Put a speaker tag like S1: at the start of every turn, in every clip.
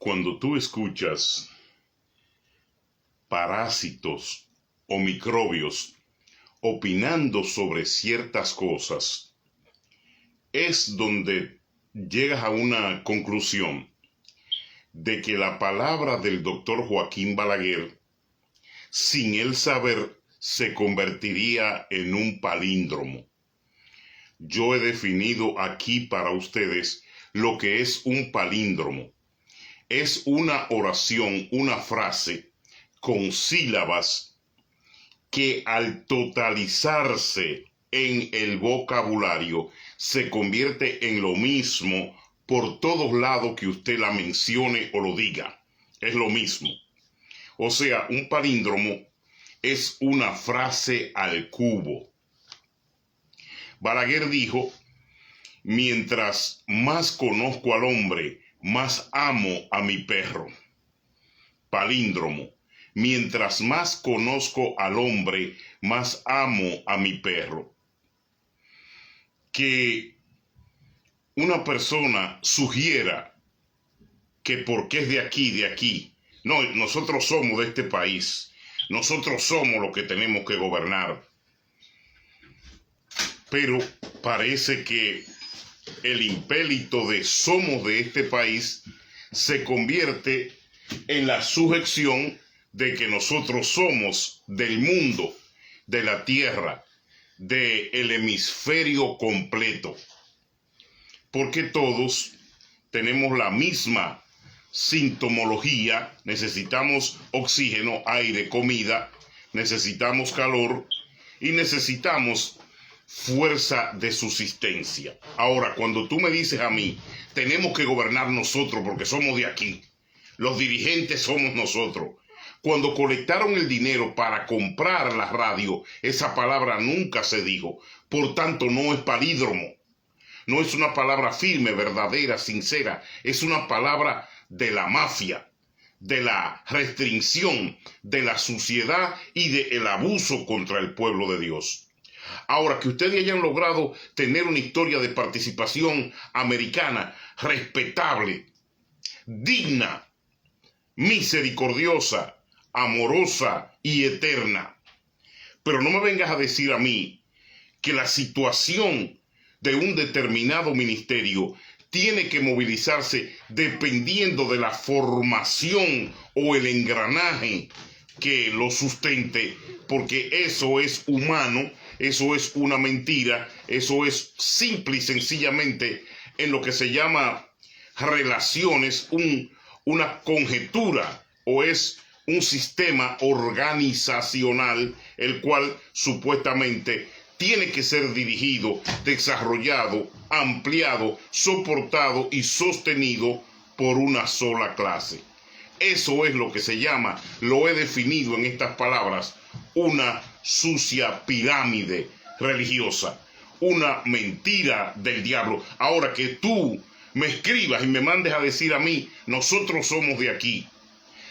S1: Cuando tú escuchas parásitos o microbios opinando sobre ciertas cosas, es donde llegas a una conclusión de que la palabra del doctor Joaquín Balaguer, sin él saber, se convertiría en un palíndromo. Yo he definido aquí para ustedes lo que es un palíndromo. Es una oración, una frase con sílabas que al totalizarse en el vocabulario se convierte en lo mismo por todos lados que usted la mencione o lo diga. Es lo mismo. O sea, un palíndromo es una frase al cubo. Balaguer dijo: mientras más conozco al hombre, más amo a mi perro. Palíndromo. Mientras más conozco al hombre, más amo a mi perro. Que una persona sugiera que porque es de aquí. No, nosotros somos de este país. Nosotros somos los que tenemos que gobernar. Pero parece que el impélito de somos de este país se convierte en la sujeción de que nosotros somos del mundo, de la tierra, del hemisferio completo. Porque todos tenemos la misma sintomología, necesitamos oxígeno, aire, comida, necesitamos calor y necesitamos fuerza de subsistencia. Ahora, cuando tú me dices a mí, tenemos que gobernar nosotros porque somos de aquí, los dirigentes somos nosotros. Cuando colectaron el dinero para comprar la radio, esa palabra nunca se dijo. Por tanto, no es palíndromo. No es una palabra firme, verdadera, sincera. Es una palabra de la mafia, de la restricción, de la suciedad y del abuso contra el pueblo de Dios. Ahora, que ustedes hayan logrado tener una historia de participación americana respetable, digna, misericordiosa, amorosa y eterna. Pero no me vengas a decir a mí que la situación de un determinado ministerio tiene que movilizarse dependiendo de la formación o el engranaje que lo sustente, porque eso es humano, eso es una mentira, eso es simple y sencillamente en lo que se llama relaciones, una conjetura, o es un sistema organizacional el cual supuestamente tiene que ser dirigido, desarrollado, ampliado, soportado y sostenido por una sola clase. Eso es lo que se llama, lo he definido en estas palabras, una sucia pirámide religiosa, una mentira del diablo. Ahora, que tú me escribas y me mandes a decir a mí, nosotros somos de aquí,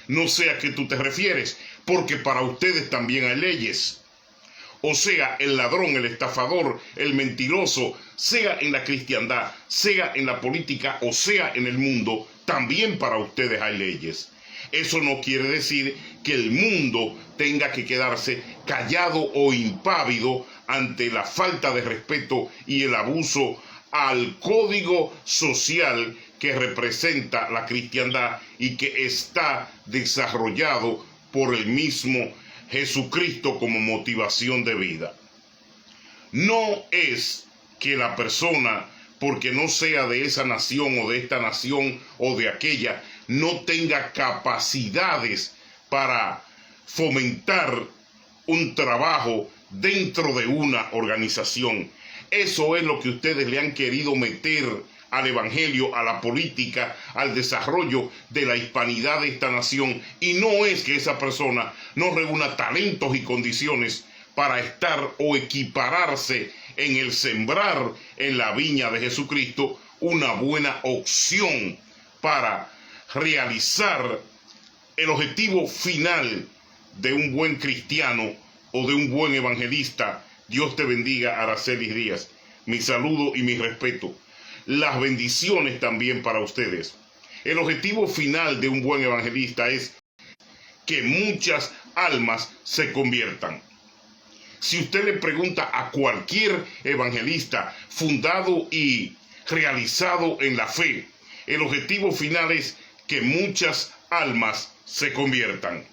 S1: no sé a qué tú te refieres, porque para ustedes también hay leyes. O sea, el ladrón, el estafador, el mentiroso, sea en la cristiandad, sea en la política o sea en el mundo, también para ustedes hay leyes. Eso no quiere decir que el mundo tenga que quedarse callado o impávido ante la falta de respeto y el abuso al código social que representa la cristiandad y que está desarrollado por el mismo Jesucristo como motivación de vida. No es que la persona, porque no sea de esa nación o de esta nación o de aquella, no tenga capacidades para fomentar un trabajo dentro de una organización. Eso es lo que ustedes le han querido meter al evangelio, a la política, al desarrollo de la hispanidad de esta nación, y no es que esa persona no reúna talentos y condiciones para estar o equipararse en el sembrar en la viña de Jesucristo una buena opción para realizar el objetivo final de un buen cristiano o de un buen evangelista. Dios te bendiga, Aracelis Díaz. Mi saludo y mi respeto. Las bendiciones también para ustedes. El objetivo final de un buen evangelista es que muchas almas se conviertan. Si usted le pregunta a cualquier evangelista fundado y realizado en la fe, el objetivo final es que muchas almas se conviertan.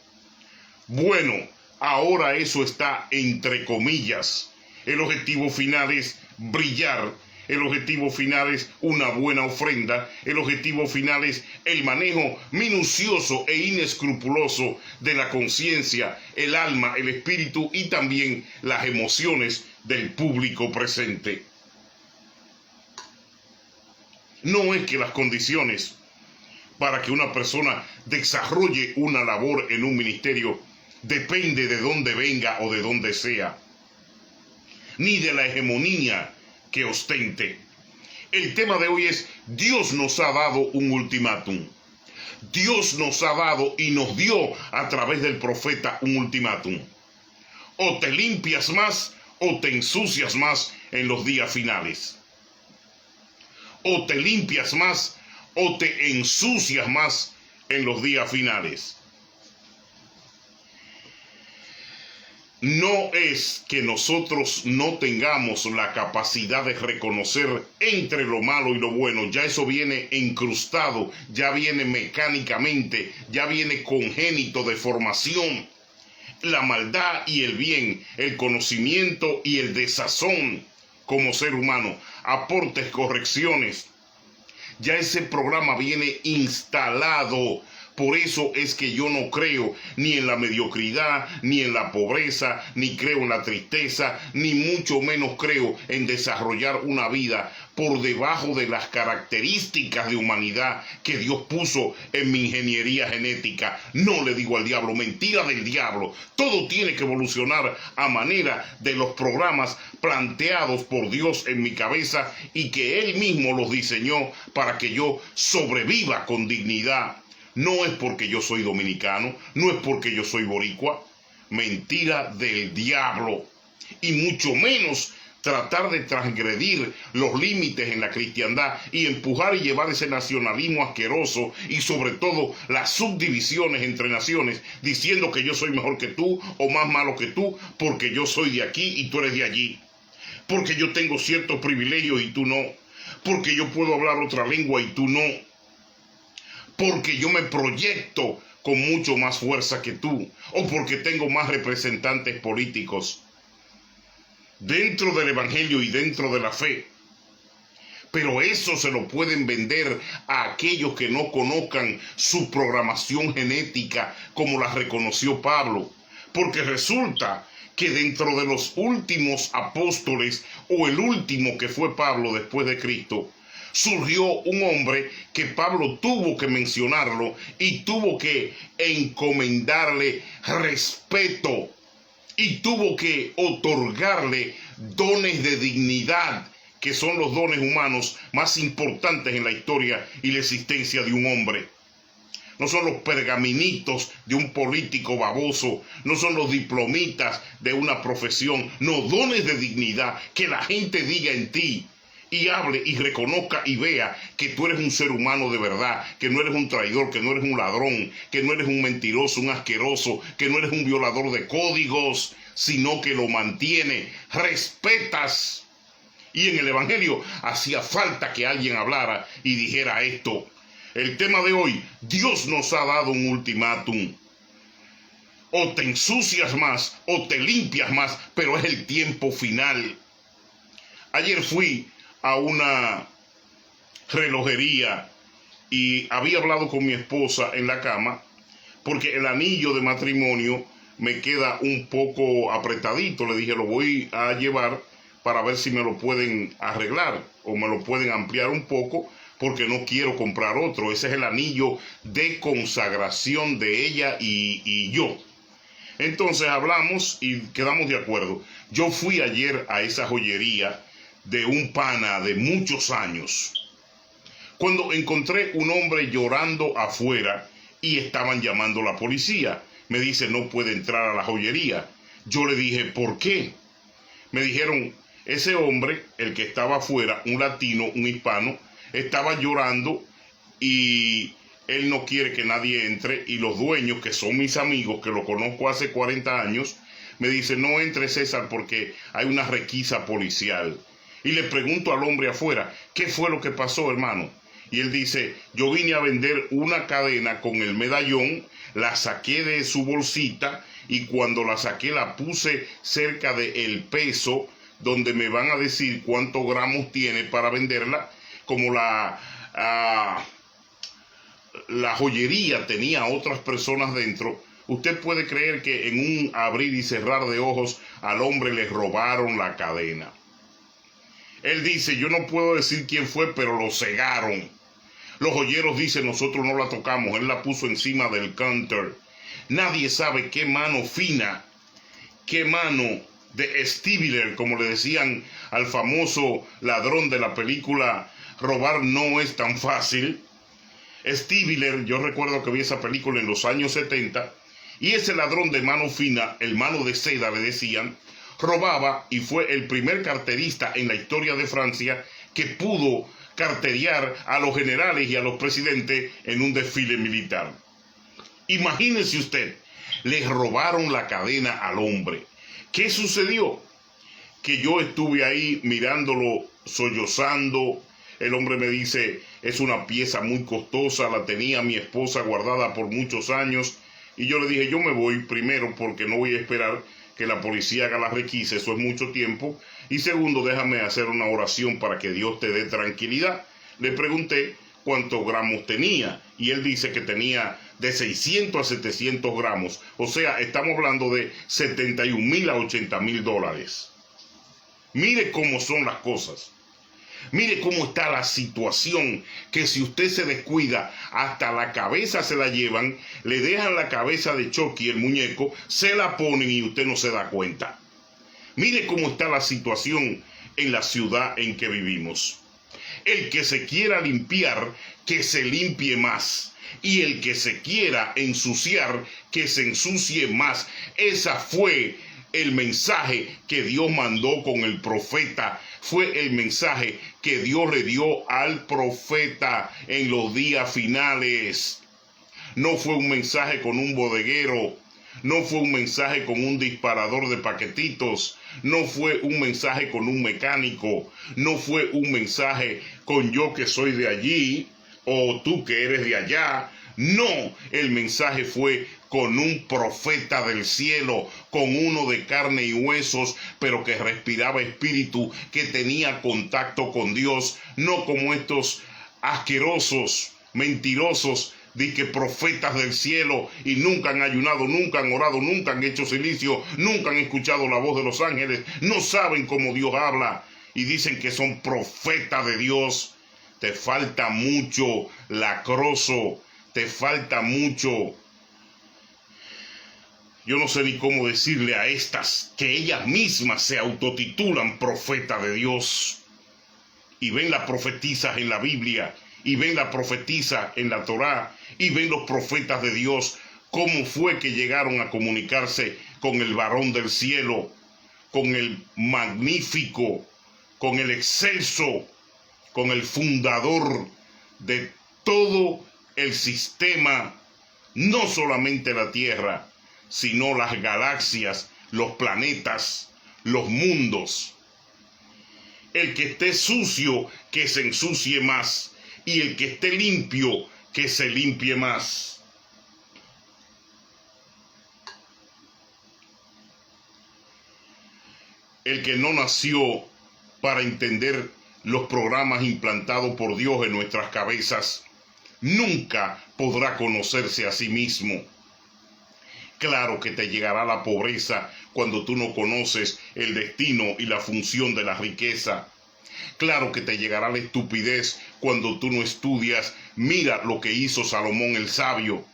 S1: Bueno, ahora eso está entre comillas. El objetivo final es brillar. El objetivo final es una buena ofrenda. El objetivo final es el manejo minucioso e inescrupuloso de la conciencia, el alma, el espíritu y también las emociones del público presente. No es que las condiciones para que una persona desarrolle una labor en un ministerio depende de dónde venga o de dónde sea, ni de la hegemonía que ostente. El tema de hoy es: Dios nos ha dado un ultimátum. Dios nos ha dado y nos dio a través del profeta un ultimátum. O te limpias más o te ensucias más en los días finales. O te limpias más o te ensucias más en los días finales. No es que nosotros no tengamos la capacidad de reconocer entre lo malo y lo bueno. Ya eso viene incrustado, ya viene mecánicamente, ya viene congénito de formación. La maldad y el bien, el conocimiento y el desazón como ser humano, aportes, correcciones. Ya ese programa viene instalado. Por eso es que yo no creo ni en la mediocridad, ni en la pobreza, ni creo en la tristeza, ni mucho menos creo en desarrollar una vida por debajo de las características de humanidad que Dios puso en mi ingeniería genética. No le digo al diablo, mentira del diablo. Todo tiene que evolucionar a manera de los programas planteados por Dios en mi cabeza y que Él mismo los diseñó para que yo sobreviva con dignidad. No es porque yo soy dominicano, no es porque yo soy boricua. Mentira del diablo. Y mucho menos tratar de transgredir los límites en la cristiandad y empujar y llevar ese nacionalismo asqueroso y sobre todo las subdivisiones entre naciones, diciendo que yo soy mejor que tú o más malo que tú porque yo soy de aquí y tú eres de allí. Porque yo tengo ciertos privilegios y tú no. Porque yo puedo hablar otra lengua y tú no. Porque yo me proyecto con mucho más fuerza que tú, o porque tengo más representantes políticos dentro del evangelio y dentro de la fe. Pero eso se lo pueden vender a aquellos que no conozcan su programación genética como la reconoció Pablo, porque resulta que dentro de los últimos apóstoles, o el último que fue Pablo después de Cristo, surgió un hombre que Pablo tuvo que mencionarlo y tuvo que encomendarle respeto y tuvo que otorgarle dones de dignidad, que son los dones humanos más importantes en la historia y la existencia de un hombre. No son los pergaminitos de un político baboso, no son los diplomitas de una profesión, no, dones de dignidad, que la gente diga en ti y hable y reconozca y vea que tú eres un ser humano de verdad, que no eres un traidor, que no eres un ladrón, que no eres un mentiroso, un asqueroso, que no eres un violador de códigos, sino que lo mantiene, respetas. Y en el evangelio hacía falta que alguien hablara y dijera esto. El tema de hoy: Dios nos ha dado un ultimátum. O te ensucias más o te limpias más, pero es el tiempo final. Ayer fui a una relojería y había hablado con mi esposa en la cama porque el anillo de matrimonio me queda un poco apretadito. Le dije, lo voy a llevar para ver si me lo pueden arreglar o me lo pueden ampliar un poco, porque no quiero comprar otro. Ese es el anillo de consagración de ella y yo. Entonces hablamos y quedamos de acuerdo. Yo fui ayer a esa joyería de un pana de muchos años, cuando encontré un hombre llorando afuera y estaban llamando a la policía. Me dice, no puede entrar a la joyería. Yo le dije, ¿por qué? Me dijeron, ese hombre, el que estaba afuera, un latino, un hispano, estaba llorando y él no quiere que nadie entre y los dueños, que son mis amigos, que lo conozco hace 40 años, me dicen, no entre César porque hay una requisa policial. Y le pregunto al hombre afuera, ¿qué fue lo que pasó, hermano? Y él dice, yo vine a vender una cadena con el medallón, la saqué de su bolsita y cuando la saqué la puse cerca del peso donde me van a decir cuántos gramos tiene para venderla. Como la joyería tenía otras personas dentro, usted puede creer que en un abrir y cerrar de ojos al hombre le robaron la cadena. Él dice, yo no puedo decir quién fue, pero lo cegaron. Los joyeros dicen, nosotros no la tocamos, él la puso encima del counter. Nadie sabe qué mano fina, qué mano de Stilwell, como le decían al famoso ladrón de la película Robar no es tan fácil. Stilwell, yo recuerdo que vi esa película en los años 70, y ese ladrón de mano fina, el mano de seda le decían, robaba y fue el primer carterista en la historia de Francia que pudo carteriar a los generales y a los presidentes en un desfile militar. Imagínese usted, le robaron la cadena al hombre. ¿Qué sucedió? Que yo estuve ahí mirándolo, sollozando. El hombre me dice, es una pieza muy costosa, la tenía mi esposa guardada por muchos años. Y yo le dije, yo me voy primero porque no voy a esperar que la policía haga la requisa, eso es mucho tiempo. Y segundo, déjame hacer una oración para que Dios te dé tranquilidad. Le pregunté cuántos gramos tenía y él dice que tenía de 600 a 700 gramos. O sea, estamos hablando de 71,000 a 80,000 dólares. Mire cómo son las cosas. Mire cómo está la situación, que si usted se descuida, hasta la cabeza se la llevan, le dejan la cabeza de Chucky, el muñeco, se la ponen y usted no se da cuenta. Mire cómo está la situación en la ciudad en que vivimos. El que se quiera limpiar, que se limpie más. Y el que se quiera ensuciar, que se ensucie más. Esa fue el mensaje que Dios mandó con el profeta. Fue el mensaje que Dios le dio al profeta en los días finales. No fue un mensaje con un bodeguero. No fue un mensaje con un disparador de paquetitos. No fue un mensaje con un mecánico. No fue un mensaje con yo que soy de allí o tú que eres de allá. No, el mensaje fue con un profeta del cielo, con uno de carne y huesos, pero que respiraba espíritu, que tenía contacto con Dios, no como estos asquerosos, mentirosos, de que profetas del cielo y nunca han ayunado, nunca han orado, nunca han hecho silicio, nunca han escuchado la voz de los ángeles, no saben cómo Dios habla y dicen que son profetas de Dios. Te falta mucho, lacroso, te falta mucho. Yo no sé ni cómo decirle a estas que ellas mismas se autotitulan profeta de Dios y ven las profetizas en la Biblia y ven la profetisa en la Torá y ven los profetas de Dios, cómo fue que llegaron a comunicarse con el varón del cielo, con el magnífico, con el excelso, con el fundador de todo el sistema, no solamente la Tierra, sino las galaxias, los planetas, los mundos. El que esté sucio, que se ensucie más. Y el que esté limpio, que se limpie más. El que no nació para entender los programas implantados por Dios en nuestras cabezas, nunca podrá conocerse a sí mismo. Claro que te llegará la pobreza cuando tú no conoces el destino y la función de la riqueza. Claro que te llegará la estupidez cuando tú no estudias. Mira lo que hizo Salomón el sabio.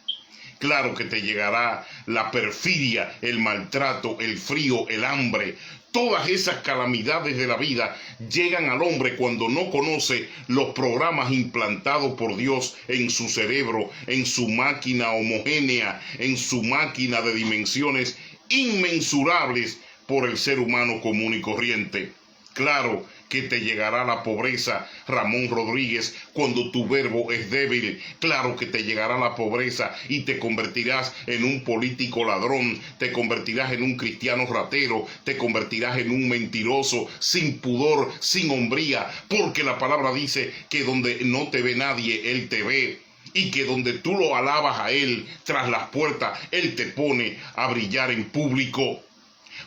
S1: Claro que te llegará la perfidia, el maltrato, el frío, el hambre. Todas esas calamidades de la vida llegan al hombre cuando no conoce los programas implantados por Dios en su cerebro, en su máquina homogénea, en su máquina de dimensiones inmensurables por el ser humano común y corriente. Claro que te llegará la pobreza, Ramón Rodríguez, cuando tu verbo es débil. Claro que te llegará la pobreza y te convertirás en un político ladrón, te convertirás en un cristiano ratero, te convertirás en un mentiroso, sin pudor, sin hombría, porque la palabra dice que donde no te ve nadie, Él te ve. Y que donde tú lo alabas a Él, tras las puertas, Él te pone a brillar en público.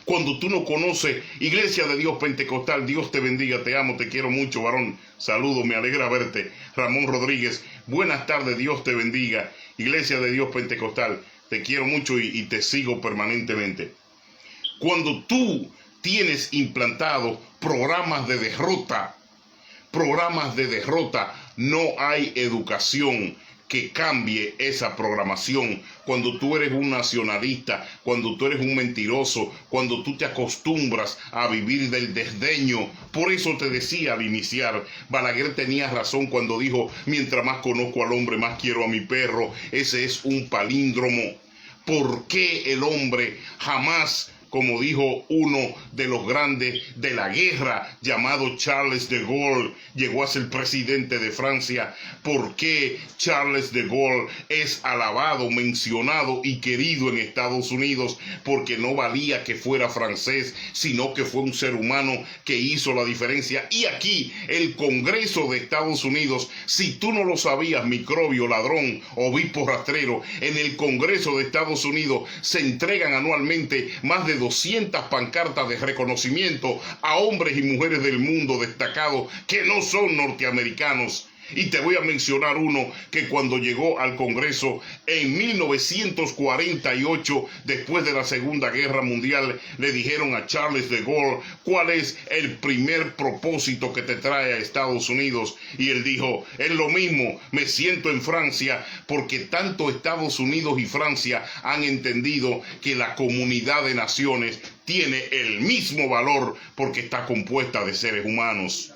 S1: Cuando tú no conoces, Iglesia de Dios Pentecostal, Dios te bendiga, te amo, te quiero mucho, varón. Saludo, me alegra verte. Ramón Rodríguez, buenas tardes, Dios te bendiga. Iglesia de Dios Pentecostal, te quiero mucho y te sigo permanentemente. Cuando tú tienes implantado programas de derrota, no hay educación que cambie esa programación. Cuando tú eres un nacionalista, cuando tú eres un mentiroso, cuando tú te acostumbras a vivir del desdeño. Por eso te decía al iniciar, Balaguer tenía razón cuando dijo, mientras más conozco al hombre, más quiero a mi perro. Ese es un palíndromo. ¿Por qué el hombre jamás, como dijo uno de los grandes de la guerra, llamado Charles de Gaulle, llegó a ser presidente de Francia? ¿Por qué Charles de Gaulle es alabado, mencionado y querido en Estados Unidos? Porque no valía que fuera francés, sino que fue un ser humano que hizo la diferencia. Y aquí, el Congreso de Estados Unidos, si tú no lo sabías, microbio, ladrón, obispo rastrero, en el Congreso de Estados Unidos se entregan anualmente más de 200 pancartas de reconocimiento a hombres y mujeres del mundo destacados que no son norteamericanos. Y te voy a mencionar uno que cuando llegó al Congreso en 1948, después de la Segunda Guerra Mundial, le dijeron a Charles de Gaulle, ¿cuál es el primer propósito que te trae a Estados Unidos? Y él dijo, es lo mismo, me siento en Francia, porque tanto Estados Unidos y Francia han entendido que la comunidad de naciones tiene el mismo valor porque está compuesta de seres humanos.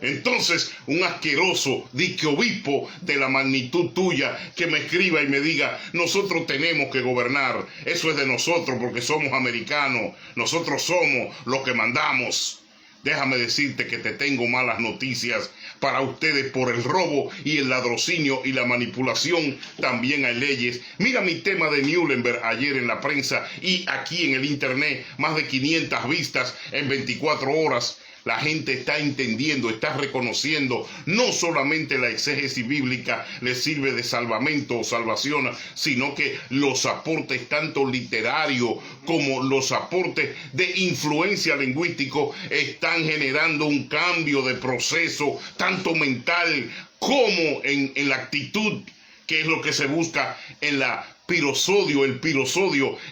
S1: Entonces, un asqueroso dique obispo de la magnitud tuya que me escriba y me diga, nosotros tenemos que gobernar, eso es de nosotros porque somos americanos, nosotros somos los que mandamos. Déjame decirte que te tengo malas noticias para ustedes. Por el robo y el ladrocinio y la manipulación también hay leyes. Mira mi tema de Nuremberg ayer en la prensa y aquí en el internet, más de 500 vistas en 24 horas. La gente está entendiendo, está reconociendo, no solamente la exégesis bíblica le sirve de salvamento o salvación, sino que los aportes tanto literarios como los aportes de influencia lingüístico están generando un cambio de proceso, tanto mental como en la actitud, que es lo que se busca en la pirosodio,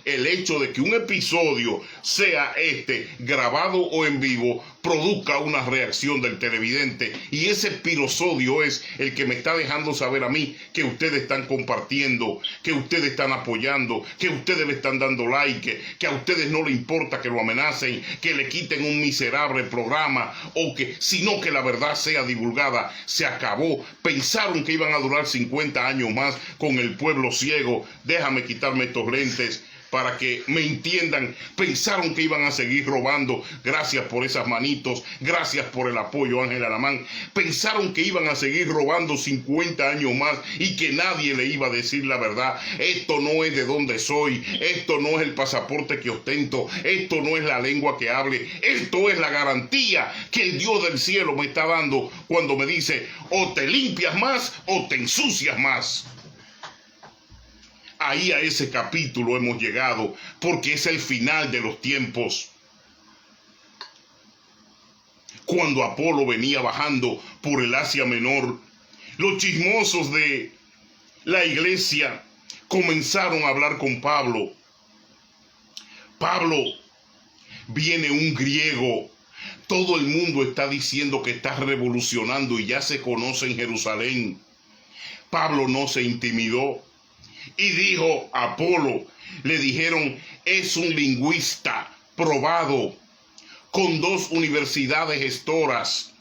S1: el hecho de que un episodio, sea grabado o en vivo, produzca una reacción del televidente. Y ese pirosodio es el que me está dejando saber a mí que ustedes están compartiendo, que ustedes están apoyando, que ustedes le están dando like, que a ustedes no les importa que lo amenacen, que le quiten un miserable programa, o que, sino que la verdad sea divulgada. Se acabó. Pensaron que iban a durar 50 años más con el pueblo ciego. Déjame quitarme estos lentes para que me entiendan. Pensaron que iban a seguir robando. Gracias por esas manitos, gracias por el apoyo, Ángel Alamán. Pensaron que iban a seguir robando 50 años más y que nadie le iba a decir la verdad. Esto no es de donde soy, esto no es el pasaporte que ostento, esto no es la lengua que hable, esto es la garantía que el Dios del cielo me está dando cuando me dice, o te limpias más o te ensucias más. Ahí a ese capítulo hemos llegado, porque es el final de los tiempos. Cuando Apolo venía bajando por el Asia Menor, los chismosos de la iglesia comenzaron a hablar con Pablo. Pablo, viene un griego. Todo el mundo está diciendo que está revolucionando y ya se conoce en Jerusalén. Pablo no se intimidó. Y dijo Apolo, le dijeron, es un lingüista probado, con 2 universidades gestoras.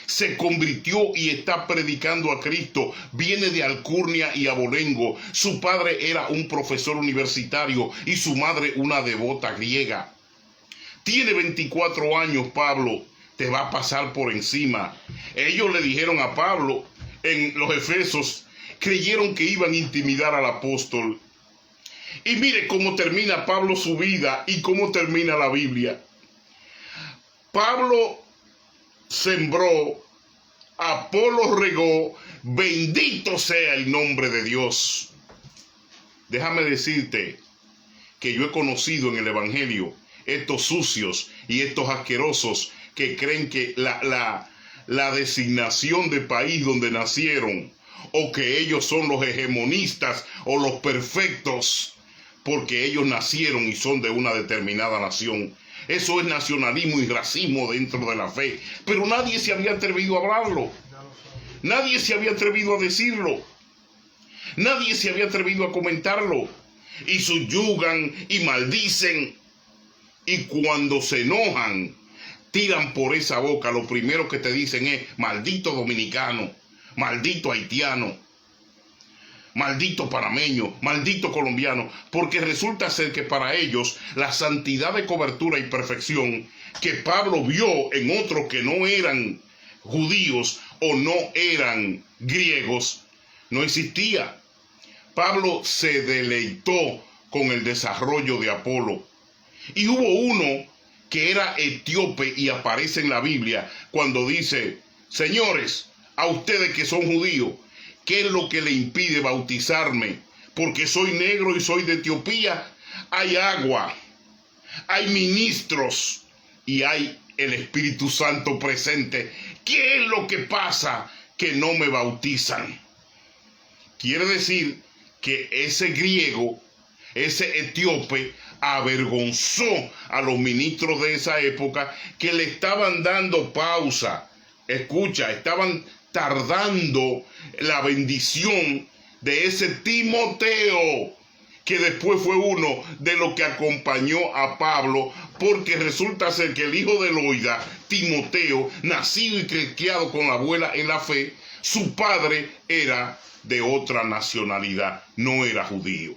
S1: Se convirtió y está predicando a Cristo. Viene de Alcurnia y Abolengo. Su padre era un profesor universitario y su madre una devota griega. Tiene 24 años Pablo. te va a pasar por encima. Ellos le dijeron a Pablo en los Efesios, creyeron que iban a intimidar al apóstol. Y mire cómo termina Pablo su vida y cómo termina la Biblia. Pablo sembró, Apolo regó, bendito sea el nombre de Dios. Déjame decirte que yo he conocido en el Evangelio estos sucios y estos asquerosos que creen que la designación de país donde nacieron, o que ellos son los hegemonistas o los perfectos, porque ellos nacieron y son de una determinada nación. Eso es nacionalismo y racismo dentro de la fe. Pero nadie se había atrevido a hablarlo. Nadie se había atrevido a decirlo. Nadie se había atrevido a comentarlo. Y subyugan y maldicen. Y cuando se enojan, tiran por esa boca. Lo primero que te dicen es: maldito dominicano, maldito haitiano, maldito panameño, maldito colombiano, porque resulta ser que para ellos la santidad de cobertura y perfección que Pablo vio en otros que no eran judíos o no eran griegos, no existía. Pablo se deleitó con el desarrollo de Apolo. Y hubo uno que era etíope y aparece en la Biblia cuando dice: señores, a ustedes que son judíos, ¿qué es lo que le impide bautizarme? Porque soy negro y soy de Etiopía. Hay agua, hay ministros y hay el Espíritu Santo presente. ¿Qué es lo que pasa que no me bautizan? Quiere decir que ese griego, ese etíope, avergonzó a los ministros de esa época que le estaban dando pausa. Escucha, estaban tardando la bendición de ese Timoteo, que después fue uno de los que acompañó a Pablo, porque resulta ser que el hijo de Loida, Timoteo, nacido y criado con la abuela en la fe, su padre era de otra nacionalidad, no era judío.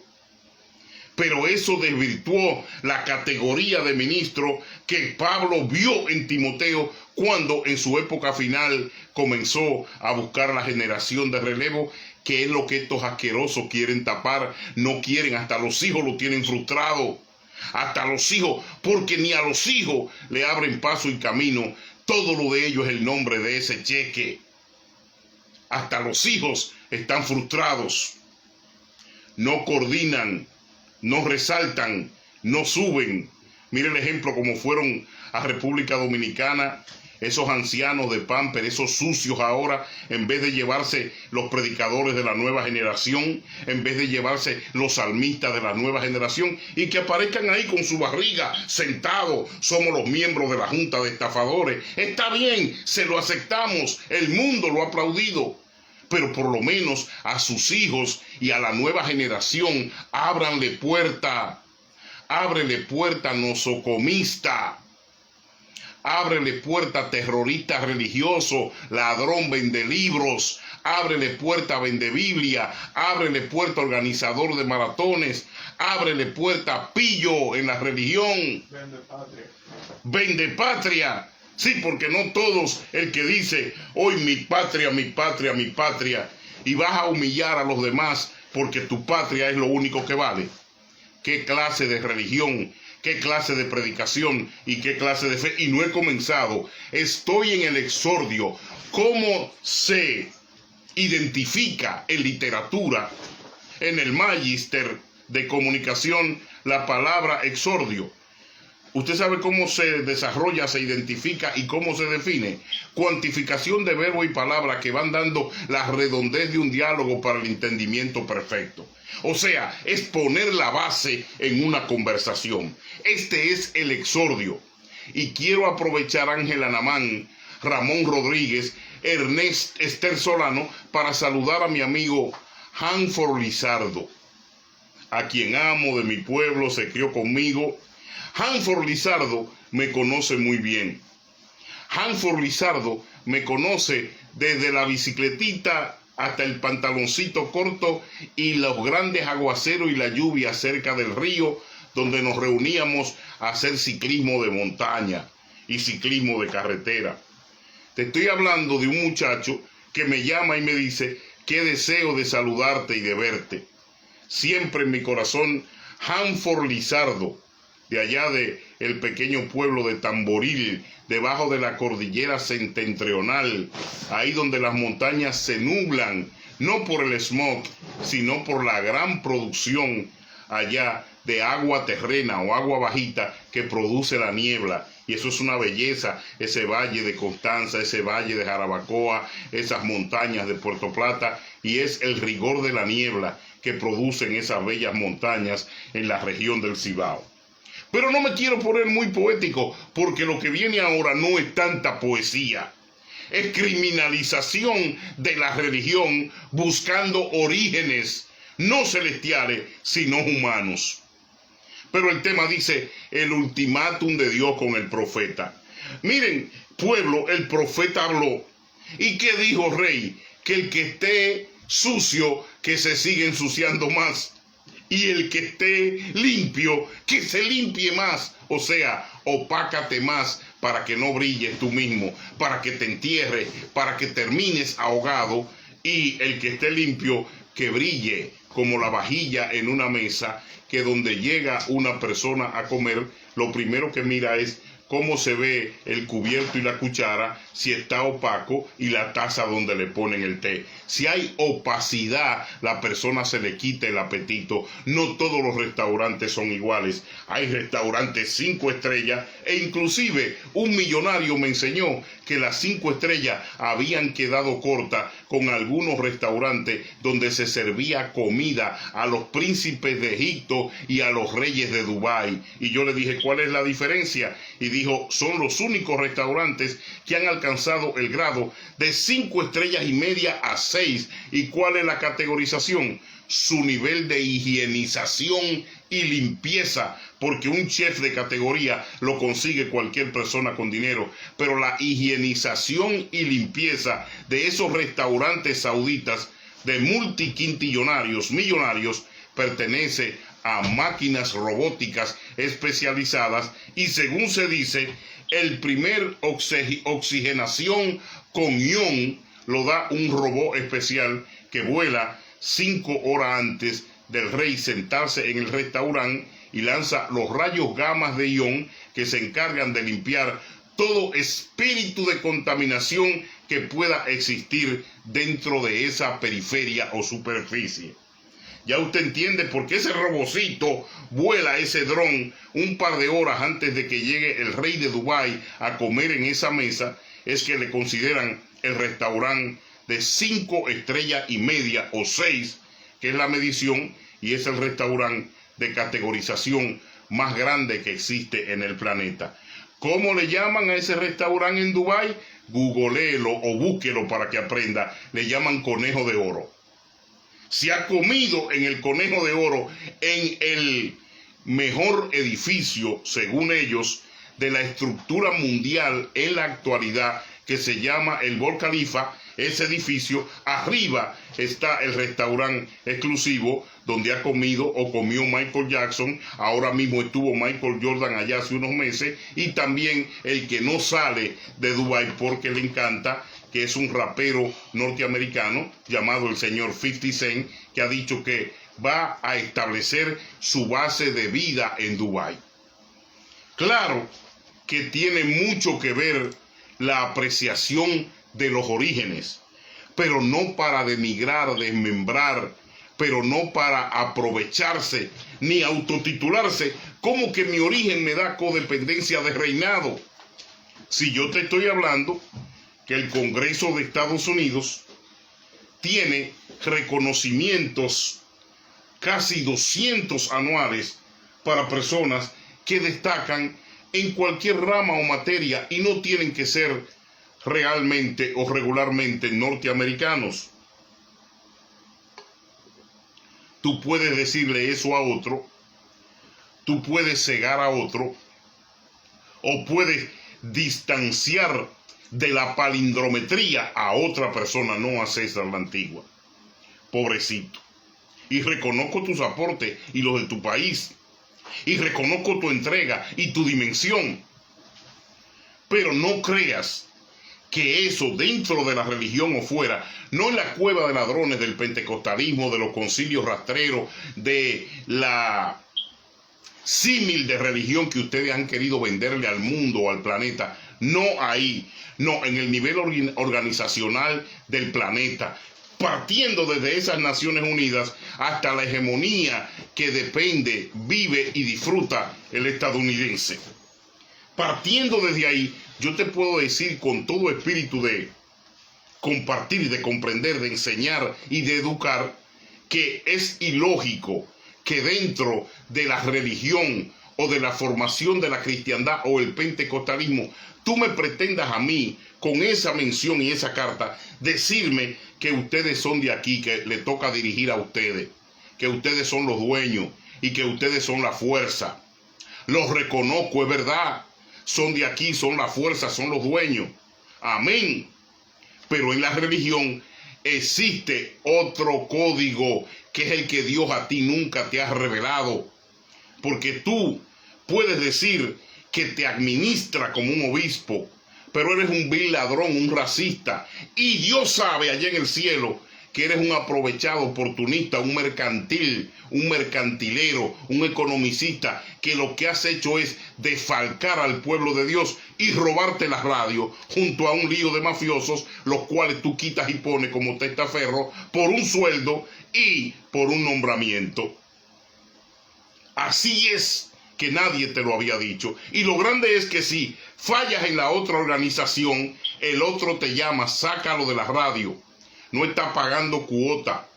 S1: Pero eso desvirtuó la categoría de ministro que Pablo vio en Timoteo cuando en su época final comenzó a buscar la generación de relevo, que es lo que estos asquerosos quieren tapar. No quieren, hasta los hijos lo tienen frustrado. Hasta los hijos, porque ni a los hijos le abren paso y camino. Todo lo de ellos es el nombre de ese cheque. Hasta los hijos están frustrados. No coordinan, no resaltan, no suben. Mire el ejemplo como fueron a República Dominicana esos ancianos de Pamper, esos sucios ahora, en vez de llevarse los predicadores de la nueva generación, en vez de llevarse los salmistas de la nueva generación, y que aparezcan ahí con su barriga sentados: somos los miembros de la junta de estafadores. Está bien, se lo aceptamos, el mundo lo ha aplaudido. Pero por lo menos a sus hijos y a la nueva generación, ábranle puerta. Ábrele puerta nosocomista. Ábrele puerta terrorista religioso, ladrón vende libros. Ábrele puerta vende Biblia. Ábrele puerta organizador de maratones. Ábrele puerta pillo en la religión. Vende patria. Vende patria. Sí, porque no todos, el que dice hoy mi patria, mi patria, mi patria, y vas a humillar a los demás porque tu patria es lo único que vale. ¿Qué clase de religión, qué clase de predicación y qué clase de fe? Y no he comenzado, estoy en el exordio. ¿Cómo se identifica en literatura, en el magíster de comunicación, la palabra exordio? ¿Usted sabe cómo se desarrolla, se identifica y cómo se define? Cuantificación de verbo y palabra que van dando la redondez de un diálogo para el entendimiento perfecto. O sea, es poner la base en una conversación. Este es el exordio. Y quiero aprovechar Ángela Namán, Ramón Rodríguez, Esther Solano, para saludar a mi amigo Hanford Lizardo, a quien amo, de mi pueblo, se crió conmigo. Hanford Lizardo me conoce muy bien. Hanford Lizardo me conoce desde la bicicletita hasta el pantaloncito corto y los grandes aguaceros y la lluvia cerca del río, donde nos reuníamos a hacer ciclismo de montaña. y ciclismo de carretera. Te estoy hablando de un muchacho que me llama y me dice: qué deseo de saludarte y de verte. Siempre en mi corazón, Hanford Lizardo, de allá de el pequeño pueblo de Tamboril, debajo de la cordillera septentrional, ahí donde las montañas se nublan, no por el smog, sino por la gran producción allá de agua terrena o agua bajita que produce la niebla. Y eso es una belleza, ese valle de Constanza, ese valle de Jarabacoa, esas montañas de Puerto Plata, y es el rigor de la niebla que producen esas bellas montañas en la región del Cibao. Pero no me quiero poner muy poético, porque lo que viene ahora no es tanta poesía. Es criminalización de la religión buscando orígenes no celestiales, sino humanos. Pero el tema dice el ultimátum de Dios con el profeta. Miren, pueblo, el profeta habló. ¿Y qué dijo rey? Que el que esté sucio, que se siga ensuciando más. Y el que esté limpio, que se limpie más. O sea, opácate más para que no brilles tú mismo, para que te entierres, para que termines ahogado. Y el que esté limpio, que brille como la vajilla en una mesa, que donde llega una persona a comer, lo primero que mira es cómo se ve el cubierto y la cuchara, si está opaco, y la taza donde le ponen el té. Si hay opacidad, la persona se le quita el apetito. No todos los restaurantes son iguales. Hay restaurantes 5 estrellas, e inclusive un millonario me enseñó que las 5 estrellas habían quedado cortas con algunos restaurantes donde se servía comida a los príncipes de Egipto y a los reyes de Dubái. Y yo le dije, ¿cuál es la diferencia? Y dijo, son los únicos restaurantes que han alcanzado el grado de 5 estrellas y media a 6. ¿Y cuál es la categorización? Su nivel de higienización y limpieza, porque un chef de categoría lo consigue cualquier persona con dinero, pero la higienización y limpieza de esos restaurantes sauditas de multiquintillonarios, millonarios, pertenece a máquinas robóticas especializadas, y según se dice, el primer oxigenación con ion lo da un robot especial que vuela 5 horas antes del rey sentarse en el restaurante y lanza los rayos gamas de ion que se encargan de limpiar todo espíritu de contaminación que pueda existir dentro de esa periferia o superficie. Ya usted entiende por qué ese robocito vuela ese dron un par de horas antes de que llegue el rey de Dubái a comer en esa mesa. Es que le consideran el restaurante de 5 estrellas y media o 6, que es la medición, y es el restaurante de categorización más grande que existe en el planeta. ¿Cómo le llaman a ese restaurante en Dubái? Googleelo o búsquelo para que aprenda. Le llaman Conejo de Oro. Se ha comido en el Conejo de Oro, en el mejor edificio, según ellos, de la estructura mundial en la actualidad, que se llama el Burj Khalifa. Ese edificio, arriba está el restaurante exclusivo donde ha comido o comió Michael Jackson. Ahora mismo estuvo Michael Jordan allá hace unos meses, y también el que no sale de Dubái porque le encanta, que es un rapero norteamericano llamado el señor 50 Cent, que ha dicho que va a establecer su base de vida en Dubái. Claro que tiene mucho que ver la apreciación de los orígenes, pero no para denigrar, desmembrar, pero no para aprovecharse ni autotitularse como que mi origen me da codependencia de reinado. Si yo te estoy hablando que el Congreso de Estados Unidos tiene reconocimientos, casi 200 anuales, para personas que destacan en cualquier rama o materia y no tienen que ser realmente o regularmente norteamericanos. Tú puedes decirle eso a otro, tú puedes cegar a otro, o puedes distanciar de la palindrometría a otra persona, no a César la Antigua. Pobrecito. Y reconozco tus aportes y los de tu país, y reconozco tu entrega y tu dimensión. Pero no creas que eso dentro de la religión o fuera, no en la cueva de ladrones del pentecostalismo, de los concilios rastreros, de la símil de religión que ustedes han querido venderle al mundo o al planeta, no ahí, no, en el nivel organizacional del planeta, partiendo desde esas Naciones Unidas hasta la hegemonía que depende, vive y disfruta el estadounidense. Partiendo desde ahí, yo te puedo decir con todo espíritu de compartir, de comprender, de enseñar y de educar, que es ilógico que dentro de la religión o de la formación de la cristiandad o el pentecostalismo, tú me pretendas a mí, con esa mención y esa carta, decirme que ustedes son de aquí, que le toca dirigir a ustedes, que ustedes son los dueños y que ustedes son la fuerza. Los reconozco, es verdad, son de aquí, son la fuerza, son los dueños. Amén. Pero en la religión existe otro código, que es el que Dios a ti nunca te ha revelado. Porque tú puedes decir que te administra como un obispo, pero eres un vil ladrón, un racista. Y Dios sabe allá en el cielo que eres un aprovechado oportunista, un mercantil, un mercantilero, un economicista, que lo que has hecho es defalcar al pueblo de Dios y robarte la radio junto a un lío de mafiosos, los cuales tú quitas y pones como testaferro por un sueldo y por un nombramiento. Así es que nadie te lo había dicho. Y lo grande es que si fallas en la otra organización, el otro te llama, sácalo de la radio. No está pagando cuota,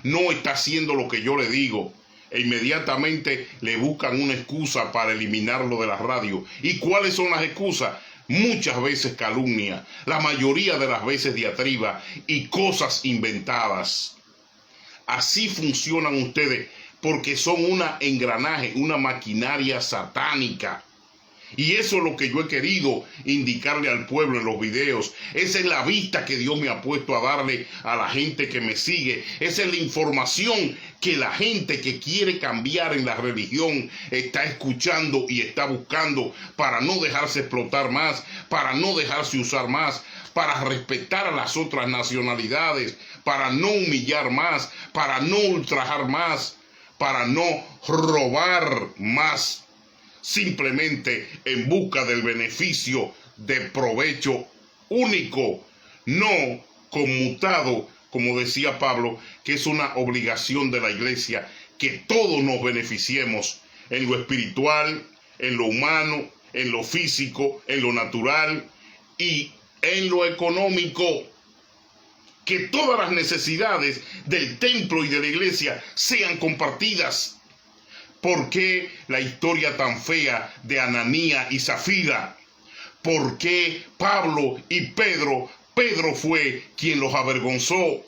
S1: no está haciendo lo que yo le digo, e inmediatamente le buscan una excusa para eliminarlo de la radio. ¿Y cuáles son las excusas? Muchas veces calumnia, la mayoría de las veces diatriba y cosas inventadas. Así funcionan ustedes, porque son una engranaje, una maquinaria satánica. Y eso es lo que yo he querido indicarle al pueblo en los videos. Esa es la vista que Dios me ha puesto a darle a la gente que me sigue. Esa es la información que la gente que quiere cambiar en la religión está escuchando y está buscando, para no dejarse explotar más, para no dejarse usar más, para respetar a las otras nacionalidades, para no humillar más, para no ultrajar más, para no robar más. Simplemente en busca del beneficio de provecho único, no conmutado, como decía Pablo, que es una obligación de la iglesia, que todos nos beneficiemos en lo espiritual, en lo humano, en lo físico, en lo natural y en lo económico. Que todas las necesidades del templo y de la iglesia sean compartidas. ¿Por qué la historia tan fea de Ananías y Zafira? ¿Por qué Pablo y Pedro? Pedro fue quien los avergonzó.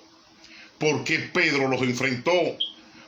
S1: ¿Por qué Pedro los enfrentó?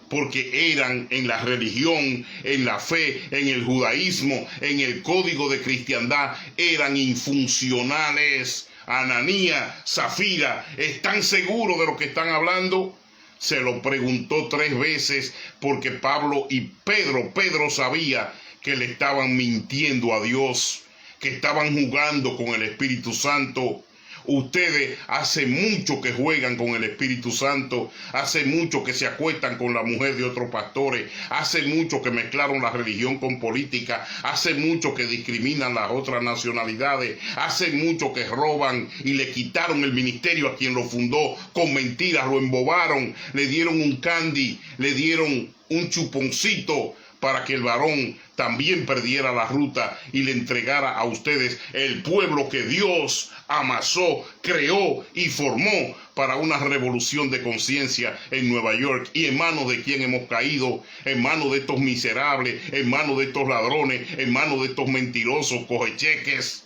S1: Porque eran en la religión, en la fe, en el judaísmo, en el código de cristiandad, eran infuncionales. Ananías, Zafira, ¿están seguros de lo que están hablando? Se lo preguntó 3 veces, porque Pablo y Pedro sabía que le estaban mintiendo a Dios, que estaban jugando con el Espíritu Santo. Ustedes hace mucho que juegan con el Espíritu Santo, hace mucho que se acuestan con la mujer de otros pastores, hace mucho que mezclaron la religión con política, hace mucho que discriminan las otras nacionalidades, hace mucho que roban y le quitaron el ministerio a quien lo fundó con mentiras, lo embobaron, le dieron un candy, le dieron un chuponcito para que el varón también perdiera la ruta y le entregara a ustedes el pueblo que Dios amasó, creó y formó para una revolución de conciencia en Nueva York. ¿Y en manos de quién hemos caído? En manos de estos miserables, en manos de estos ladrones, en manos de estos mentirosos cogecheques,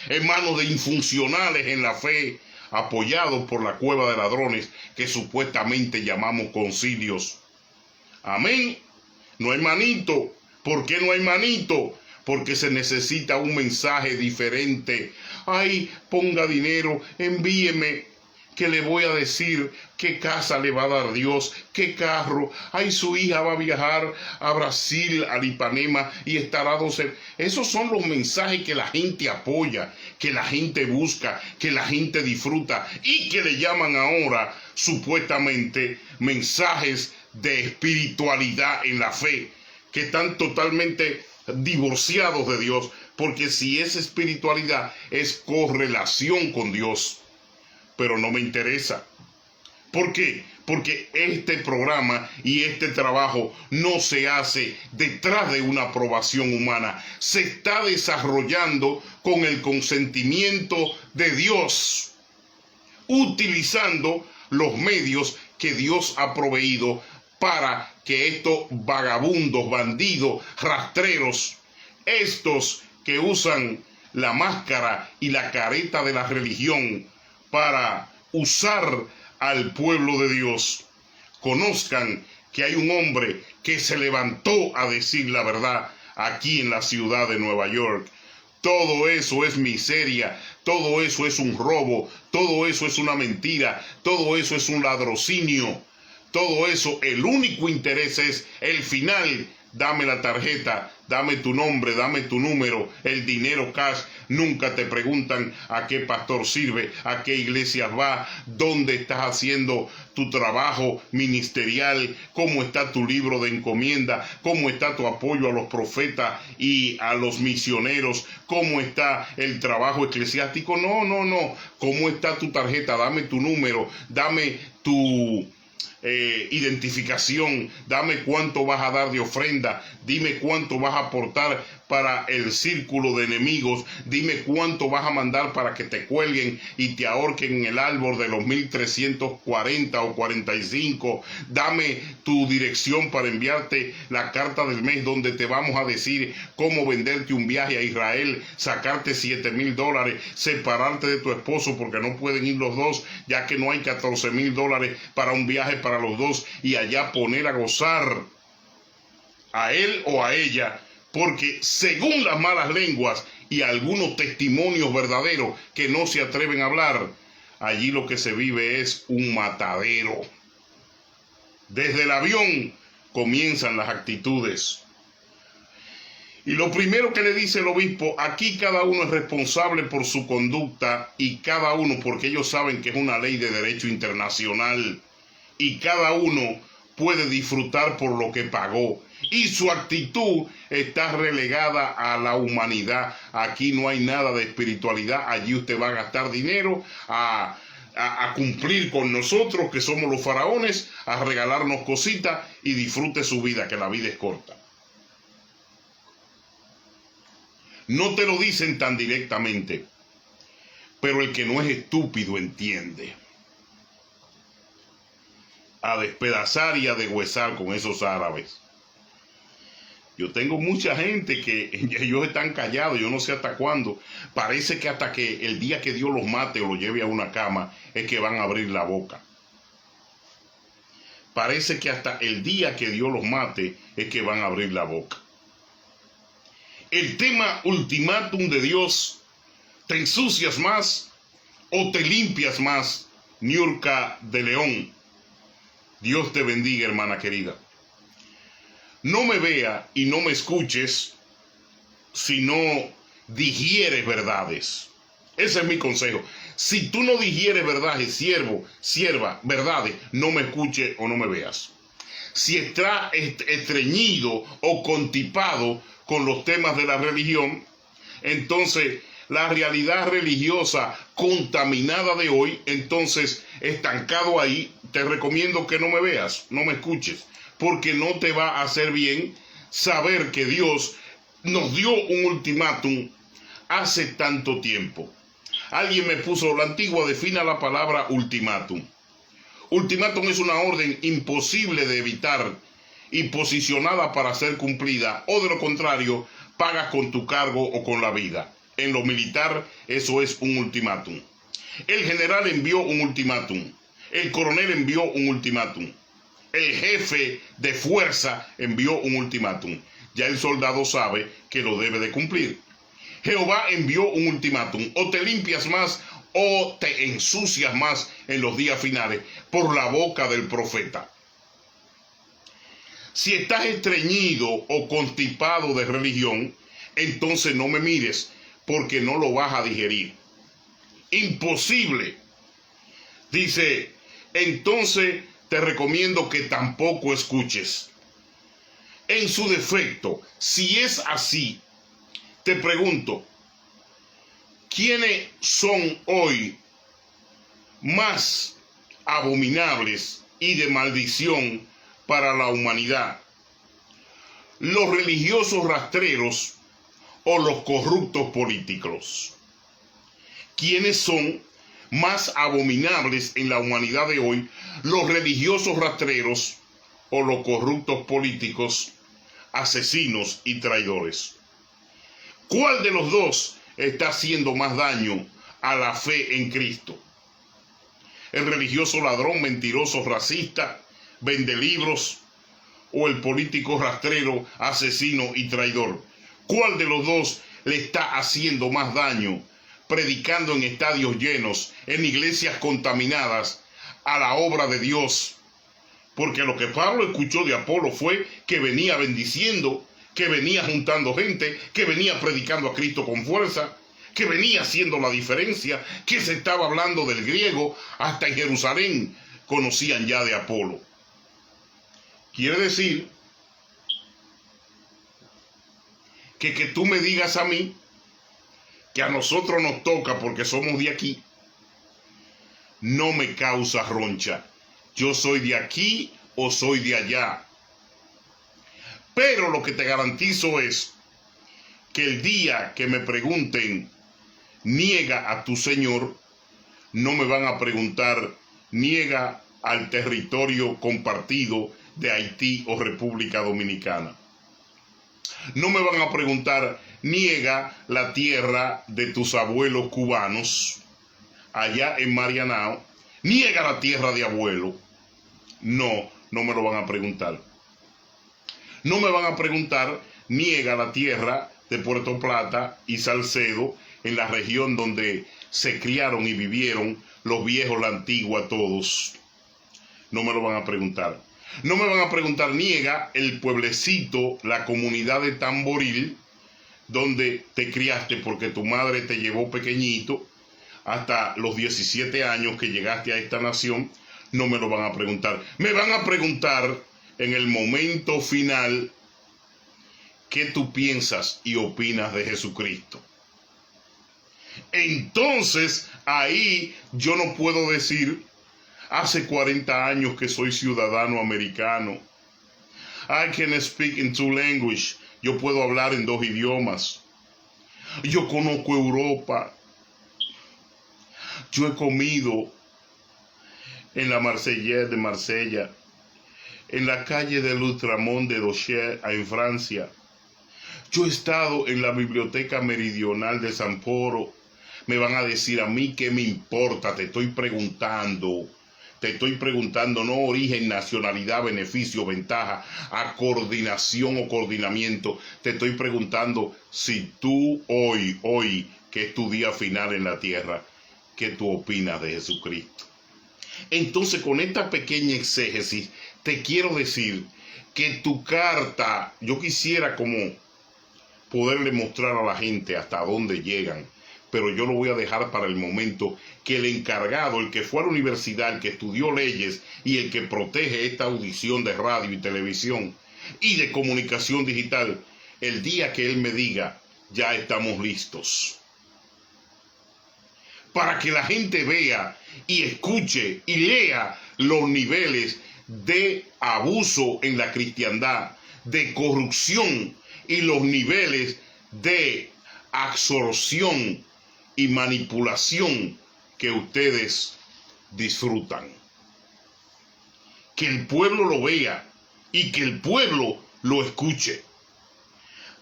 S1: en manos de infuncionales en la fe, apoyados por la cueva de ladrones que supuestamente llamamos concilios. Amén. No hay manito. ¿Por qué no hay manito? Porque se necesita un mensaje diferente. Ay, ponga dinero, envíeme. que le voy a decir qué casa le va a dar Dios, qué carro, ay, su hija va a viajar a Brasil, a Ipanema y estará 12. Esos son los mensajes que la gente apoya, que la gente busca, que la gente disfruta y que le llaman ahora supuestamente mensajes de espiritualidad en la fe, que están totalmente divorciados de Dios, porque si es espiritualidad es correlación con Dios. Pero no me interesa. ¿Por qué? Porque este programa y este trabajo no se hace detrás de una aprobación humana. Se está desarrollando con el consentimiento de Dios, utilizando los medios que Dios ha proveído para que estos vagabundos, bandidos, rastreros, estos que usan la máscara y la careta de la religión para usar al pueblo de Dios, conozcan que hay un hombre que se levantó a decir la verdad aquí en la ciudad de Nueva York. Todo eso es miseria, todo eso es un robo, todo eso es una mentira, todo eso es un ladrocinio, todo eso, el único interés es el final. Dame la tarjeta, dame tu nombre, dame tu número, el dinero cash. Nunca te preguntan a qué pastor sirve, a qué iglesias va, dónde estás haciendo tu trabajo ministerial, cómo está tu libro de encomienda, cómo está tu apoyo a los profetas y a los misioneros, cómo está el trabajo eclesiástico. No. ¿Cómo está tu tarjeta? Dame tu número, dame tu identificación, dame cuánto vas a dar de ofrenda, dime cuánto vas a aportar para el círculo de enemigos, dime cuánto vas a mandar para que te cuelguen y te ahorquen en el árbol de los 1340 o 45, dame tu dirección para enviarte la carta del mes donde te vamos a decir cómo venderte un viaje a Israel, sacarte $7,000, separarte de tu esposo porque no pueden ir los dos, ya que no hay $14,000 para un viaje para los dos y allá poner a gozar a él o a ella, porque según las malas lenguas y algunos testimonios verdaderos que no se atreven a hablar, allí lo que se vive es un matadero. Desde el avión comienzan las actitudes. Y lo primero que le dice el obispo, aquí cada uno es responsable por su conducta y cada uno, porque ellos saben que es una ley de derecho internacional, y cada uno puede disfrutar por lo que pagó. Y su actitud está relegada a la humanidad. Aquí no hay nada de espiritualidad. Allí usted va a gastar dinero a cumplir con nosotros, que somos los faraones, a regalarnos cositas y disfrute su vida, que la vida es corta. No te lo dicen tan directamente, pero el que no es estúpido entiende. A despedazar y a degüezar con esos árabes. Yo tengo mucha gente que ellos están callados, yo no sé hasta cuándo. Parece que hasta que el día que Dios los mate o los lleve a una cama es que van a abrir la boca. Parece que hasta el día que Dios los mate es que van a abrir la boca. El tema ultimátum de Dios, ¿te ensucias más o te limpias más? Niurka de León. Dios te bendiga, hermana querida. No me vea y no me escuches si no digieres verdades. Ese es mi consejo. Si tú no digieres verdades, sierva, verdades, no me escuches o no me veas. Si está estreñido o contipado con los temas de la religión, entonces la realidad religiosa contaminada de hoy, entonces estancado ahí, te recomiendo que no me veas, no me escuches. Porque no te va a hacer bien saber que Dios nos dio un ultimátum hace tanto tiempo. Alguien me puso, la antigua defina la palabra ultimátum. Ultimátum es una orden imposible de evitar y posicionada para ser cumplida, o de lo contrario, pagas con tu cargo o con la vida. En lo militar, eso es un ultimátum. El general envió un ultimátum. El coronel envió un ultimátum. El jefe de fuerza envió un ultimátum. Ya el soldado sabe que lo debe de cumplir. Jehová envió un ultimátum. O te limpias más o te ensucias más en los días finales por la boca del profeta. Si estás estreñido o constipado de religión, entonces no me mires, porque no lo vas a digerir. Imposible. Dice, entonces te recomiendo que tampoco escuches. En su defecto, si es así, te pregunto, ¿quiénes son hoy más abominables y de maldición para la humanidad? ¿Los religiosos rastreros o los corruptos políticos? ¿Quiénes son más abominables en la humanidad de hoy? ¿Los religiosos rastreros o los corruptos políticos, asesinos y traidores? ¿Cuál de los dos está haciendo más daño a la fe en Cristo? ¿El religioso ladrón, mentiroso, racista, vende libros, o el político rastrero, asesino y traidor? ¿Cuál de los dos le está haciendo más daño, predicando en estadios llenos, en iglesias contaminadas, a la obra de Dios? Porque lo que Pablo escuchó de Apolo fue que venía bendiciendo, que venía juntando gente, que venía predicando a Cristo con fuerza, que venía haciendo la diferencia, que se estaba hablando del griego, hasta en Jerusalén conocían ya de Apolo. Quiere decir que tú me digas a mí que a nosotros nos toca porque somos de aquí, no me causa roncha. Yo soy de aquí o soy de allá. Pero lo que te garantizo es que el día que me pregunten, niega a tu Señor, no me van a preguntar, niega al territorio compartido de Haití o República Dominicana. No me van a preguntar, niega la tierra de tus abuelos cubanos allá en Marianao, niega la tierra de abuelo. No me lo van a preguntar. No me van a preguntar, niega la tierra de Puerto Plata y Salcedo, en la región donde se criaron y vivieron los viejos, la antigua, todos. No me lo van a preguntar. No me van a preguntar, niega el pueblecito, la comunidad de Tamboril, donde te criaste porque tu madre te llevó pequeñito hasta los 17 años que llegaste a esta nación. No me lo van a preguntar. Me van a preguntar en el momento final qué tú piensas y opinas de Jesucristo. Entonces ahí yo no puedo decir, hace 40 años que soy ciudadano americano. I can speak in 2 languages. Yo puedo hablar en 2 idiomas. Yo conozco Europa. Yo he comido en la Marseillaise de Marsella, en la calle de Lutramont de Daucher en Francia. Yo he estado en la Biblioteca Meridional de San Poro. Me van a decir a mí qué me importa, te estoy preguntando, no origen, nacionalidad, beneficio, ventaja, a coordinación o coordinamiento. Te estoy preguntando si tú hoy, que es tu día final en la tierra, ¿qué tú opinas de Jesucristo? Entonces, con esta pequeña exégesis, te quiero decir que tu carta, yo quisiera como poderle mostrar a la gente hasta dónde llegan, pero yo lo voy a dejar para el momento que el encargado, el que fue a la universidad, el que estudió leyes y el que protege esta audición de radio y televisión y de comunicación digital, el día que él me diga, ya estamos listos. Para que la gente vea y escuche y lea los niveles de abuso en la cristiandad, de corrupción y los niveles de absorción y manipulación que ustedes disfrutan. Que el pueblo lo vea y que el pueblo lo escuche.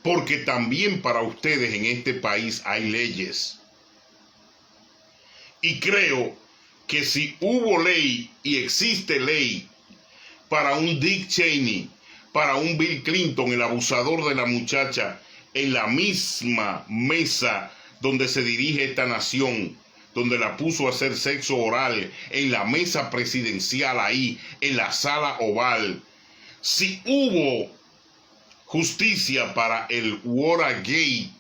S1: Porque también para ustedes en este país hay leyes. Y creo que si hubo ley y existe ley para un Dick Cheney, para un Bill Clinton, el abusador de la muchacha, en la misma mesa donde se dirige esta nación, donde la puso a hacer sexo oral en la mesa presidencial ahí, en la sala oval. Si hubo justicia para el Watergate,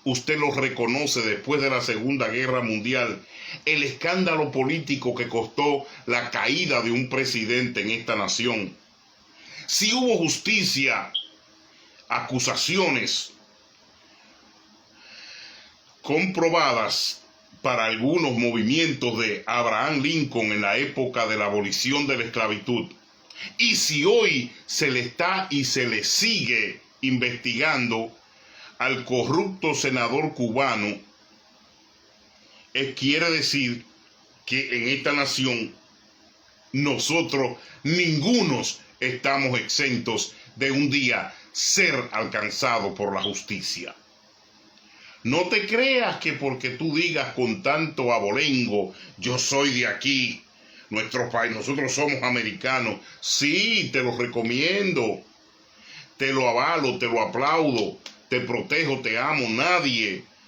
S1: usted lo reconoce después de la Segunda Guerra Mundial, el escándalo político que costó la caída de un presidente en esta nación. Si hubo justicia, acusaciones comprobadas para algunos movimientos de Abraham Lincoln en la época de la abolición de la esclavitud, y si hoy se le está y se le sigue investigando al corrupto senador cubano, quiere decir que en esta nación nosotros ningunos estamos exentos de un día ser alcanzado por la justicia. No te creas que porque tú digas con tanto abolengo, yo soy de aquí, nuestro país, nosotros somos americanos. Sí, te lo recomiendo, te lo avalo, te lo aplaudo, te protejo, te amo.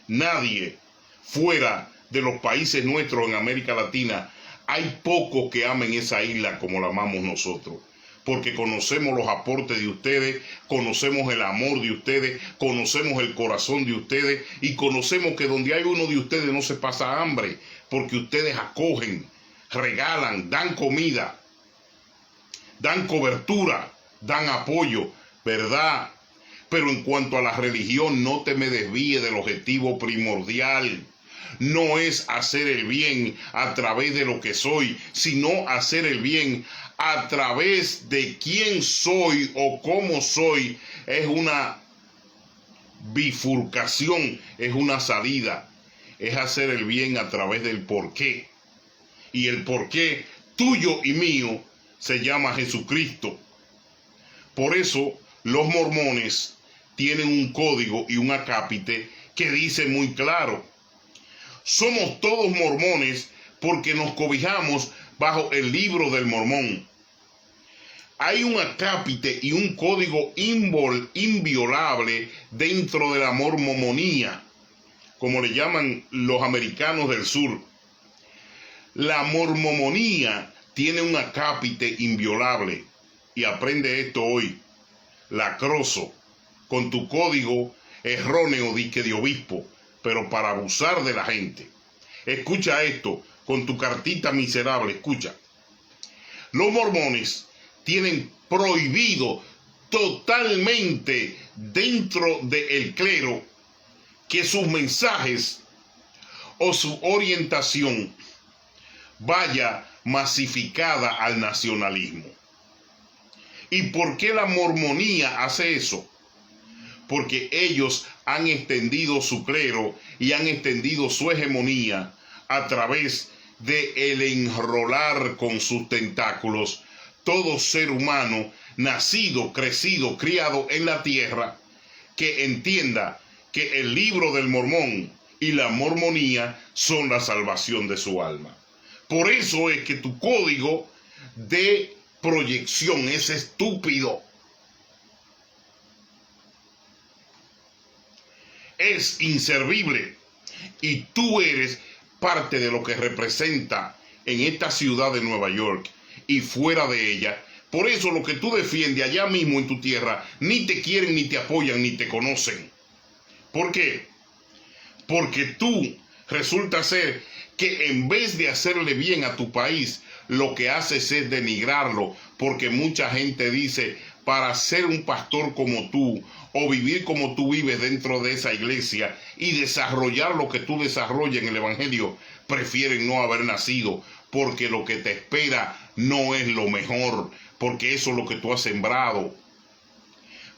S1: Nadie fuera de los países nuestros en América Latina, hay pocos que amen esa isla como la amamos nosotros. Porque conocemos los aportes de ustedes, conocemos el amor de ustedes, conocemos el corazón de ustedes y conocemos que donde hay uno de ustedes no se pasa hambre, porque ustedes acogen, regalan, dan comida, dan cobertura, dan apoyo, ¿verdad? Pero en cuanto a la religión, no te me desvíe del objetivo primordial. No es hacer el bien a través de lo que soy, sino hacer el bien a través de quién soy o cómo soy. Es una bifurcación, es una salida. Es hacer el bien a través del porqué. Y el porqué tuyo y mío se llama Jesucristo. Por eso los mormones tienen un código y un acápite que dice muy claro: somos todos mormones porque nos cobijamos bajo el libro del Mormón. Hay un acápite y un código inviolable dentro de la mormonía, como le llaman los americanos del sur. La mormonía tiene un acápite inviolable, y aprende esto hoy, lacroso, con tu código erróneo dique de obispo, pero para abusar de la gente. Escucha esto, con tu cartita miserable, escucha. Los mormones tienen prohibido totalmente dentro del clero que sus mensajes o su orientación vaya masificada al nacionalismo. ¿Y por qué la mormonía hace eso? Porque ellos han extendido su clero y han extendido su hegemonía a través de el enrolar con sus tentáculos todo ser humano nacido, crecido, criado en la tierra, que entienda que el libro del Mormón y la mormonía son la salvación de su alma. Por eso es que tu código de proyección es estúpido. Es inservible. Y tú eres parte de lo que representa en esta ciudad de Nueva York y fuera de ella. Por eso lo que tú defiendes allá mismo en tu tierra, ni te quieren, ni te apoyan, ni te conocen. ¿Por qué? Porque tú resulta ser que en vez de hacerle bien a tu país, lo que haces es denigrarlo, porque mucha gente dice, para ser un pastor como tú, o vivir como tú vives dentro de esa iglesia, y desarrollar lo que tú desarrollas en el evangelio, prefieren no haber nacido, porque lo que te espera no es lo mejor, porque eso es lo que tú has sembrado.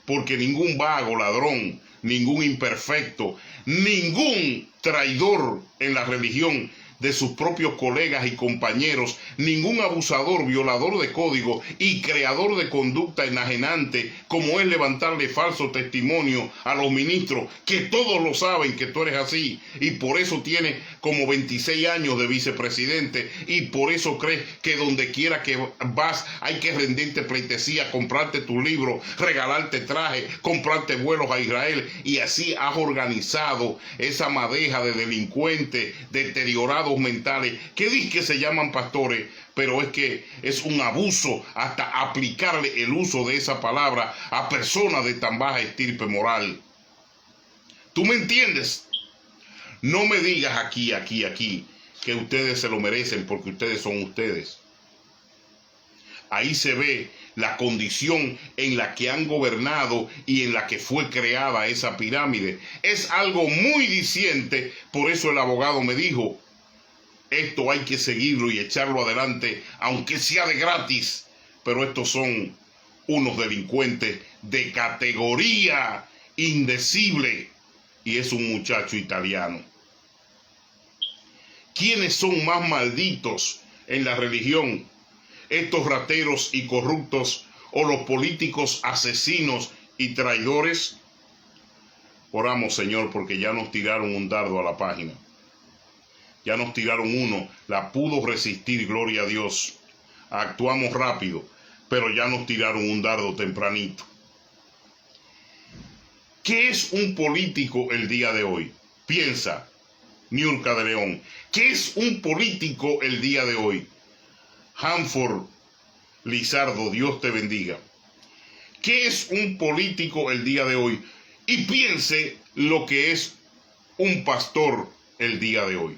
S1: Porque ningún vago, ladrón, ningún imperfecto, ningún traidor en la religión de sus propios colegas y compañeros, ningún abusador, violador de código y creador de conducta enajenante, como es levantarle falso testimonio a los ministros, que todos lo saben que tú eres así, y por eso tienes como 26 años de vicepresidente, y por eso crees que donde quiera que vas hay que rendirte pleitesía, comprarte tu libro, regalarte traje, comprarte vuelos a Israel, y así has organizado esa madeja de delincuentes deteriorados retardados mentales que dicen que se llaman pastores, pero es que es un abuso hasta aplicarle el uso de esa palabra a personas de tan baja estirpe moral. ¿Tú me entiendes? No me digas aquí, que ustedes se lo merecen porque ustedes son ustedes. Ahí se ve la condición en la que han gobernado y en la que fue creada esa pirámide. Es algo muy diciente, por eso el abogado me dijo, esto hay que seguirlo y echarlo adelante, aunque sea de gratis, pero estos son unos delincuentes de categoría indecible, y es un muchacho italiano. ¿Quiénes son más malditos en la religión? ¿Estos rateros y corruptos o los políticos asesinos y traidores? Oramos, Señor, porque ya nos tiraron un dardo a la página. Ya nos tiraron uno, la pudo resistir, gloria a Dios. Actuamos rápido, pero ya nos tiraron un dardo tempranito. ¿Qué es un político el día de hoy? Piensa, Niurka de León. ¿Qué es un político el día de hoy? Hanford Lizardo, Dios te bendiga. ¿Qué es un político el día de hoy? Y piense lo que es un pastor el día de hoy.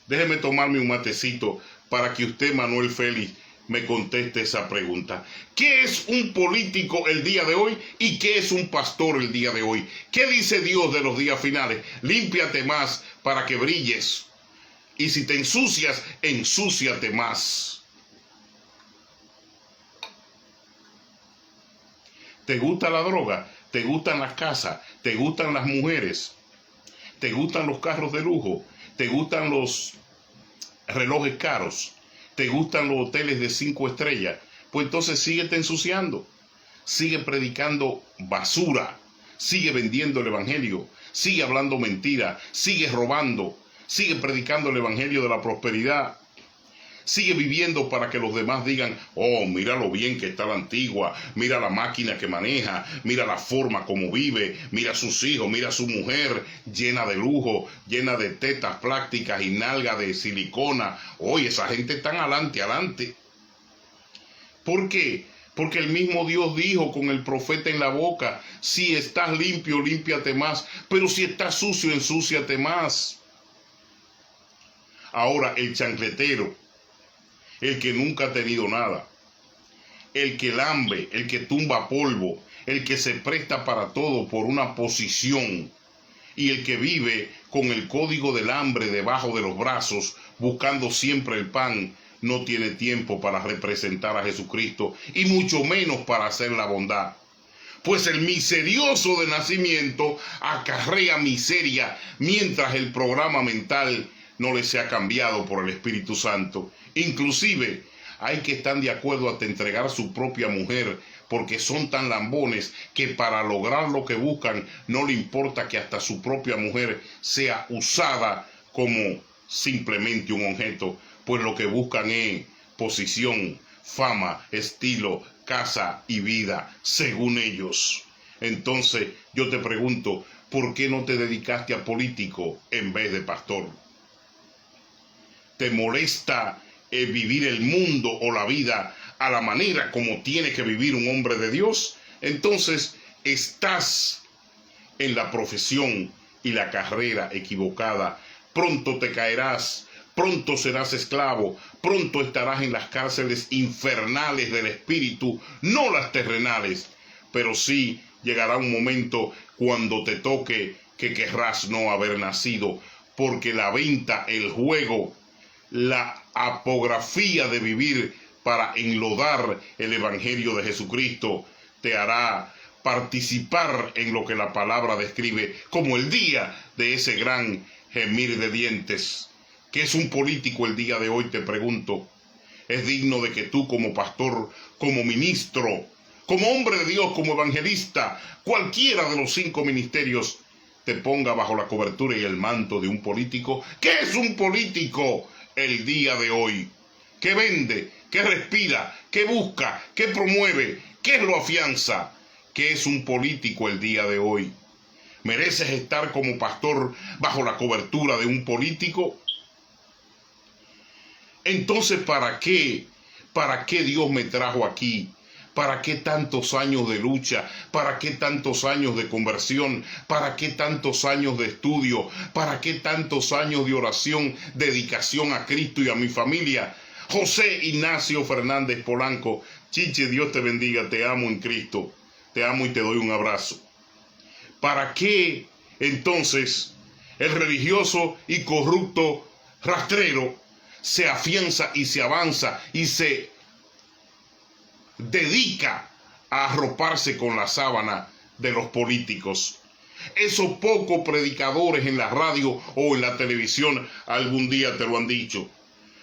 S1: Déjeme tomarme un matecito para que usted, Manuel Félix, me conteste esa pregunta. ¿Qué es un político el día de hoy y qué es un pastor el día de hoy? ¿Qué dice Dios de los días finales? Límpiate más para que brilles. Y si te ensucias, ensúciate más. ¿Te gusta la droga? ¿Te gustan las casas? ¿Te gustan las mujeres? ¿Te gustan los carros de lujo? ¿Te gustan los relojes caros? ¿Te gustan los hoteles de 5 estrellas? Pues entonces síguete ensuciando. Sigue predicando basura. Sigue vendiendo el evangelio. Sigue hablando mentira. Sigue robando. Sigue predicando el evangelio de la prosperidad. Sigue viviendo para que los demás digan, oh, mira lo bien que está la antigua, mira la máquina que maneja, mira la forma como vive, mira a sus hijos, mira a su mujer llena de lujo, llena de tetas plásticas y nalga de silicona. Oye, esa gente está adelante. ¿Por qué? Porque el mismo Dios dijo con el profeta en la boca, si estás limpio, límpiate más, pero si estás sucio, ensúciate más. Ahora, el chancletero, el que nunca ha tenido nada, el que lambe, el que tumba polvo, el que se presta para todo por una posición y el que vive con el código del hambre debajo de los brazos, buscando siempre el pan, no tiene tiempo para representar a Jesucristo y mucho menos para hacer la bondad. Pues el miserioso de nacimiento acarrea miseria mientras el programa mental no les sea cambiado por el Espíritu Santo. Inclusive hay que estar de acuerdo hasta entregar su propia mujer, porque son tan lambones que para lograr lo que buscan no le importa que hasta su propia mujer sea usada como simplemente un objeto, pues lo que buscan es posición, fama, estilo, casa y vida, según ellos. Entonces yo te pregunto, ¿por qué no te dedicaste a político en vez de pastor? ¿Te molesta vivir el mundo o la vida a la manera como tiene que vivir un hombre de Dios? Entonces estás en la profesión y la carrera equivocada. Pronto te caerás, pronto serás esclavo, pronto estarás en las cárceles infernales del espíritu, no las terrenales. Pero sí llegará un momento cuando te toque que querrás no haber nacido, porque la venta, el juego, la apografía de vivir para enlodar el evangelio de Jesucristo te hará participar en lo que la palabra describe como el día de ese gran gemir de dientes. ¿Qué es un político el día de hoy? Te pregunto. Es digno de que tú como pastor, como ministro, como hombre de Dios, como evangelista, cualquiera de los 5 ministerios, te ponga bajo la cobertura y el manto de un político. ¿Qué es un político el día de hoy? ¿Qué vende? ¿Qué respira? ¿Qué busca? ¿Qué promueve? ¿Qué lo afianza? ¿Qué es un político el día de hoy? ¿Mereces estar como pastor bajo la cobertura de un político? Entonces, ¿para qué? ¿Para qué Dios me trajo aquí? ¿Para qué tantos años de lucha? ¿Para qué tantos años de conversión? ¿Para qué tantos años de estudio? ¿Para qué tantos años de oración, dedicación a Cristo y a mi familia? José Ignacio Fernández Polanco, Chiche, Dios te bendiga, te amo en Cristo, te amo y te doy un abrazo. ¿Para qué entonces el religioso y corrupto rastrero se afianza y se avanza y se dedica a arroparse con la sábana de los políticos? Esos pocos predicadores en la radio o en la televisión algún día te lo han dicho.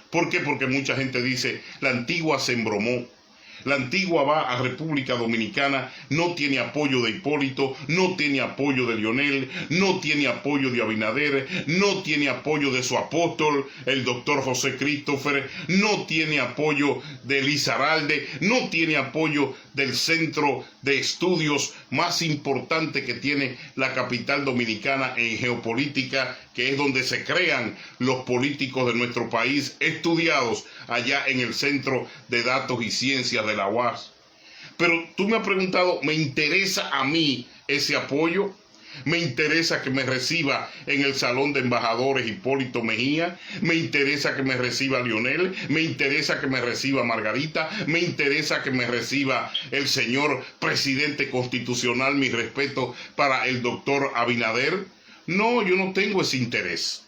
S1: ¿Por qué? Porque mucha gente dice, la Antigua se embromó. La Antigua va a República Dominicana, no tiene apoyo de Hipólito, no tiene apoyo de Lionel, no tiene apoyo de Abinader, no tiene apoyo de su apóstol, el doctor José Christopher, no tiene apoyo de Lizarralde, no tiene apoyo del centro de estudios más importante que tiene la capital dominicana en geopolítica, que es donde se crean los políticos de nuestro país, estudiados allá en el Centro de Datos y Ciencias de la UAS. Pero tú me has preguntado, ¿me interesa a mí ese apoyo? ¿Me interesa que me reciba en el Salón de Embajadores Hipólito Mejía? ¿Me interesa que me reciba Lionel? ¿Me interesa que me reciba Margarita? ¿Me interesa que me reciba el señor presidente constitucional? Mi respeto para el doctor Abinader. No, yo no tengo ese interés.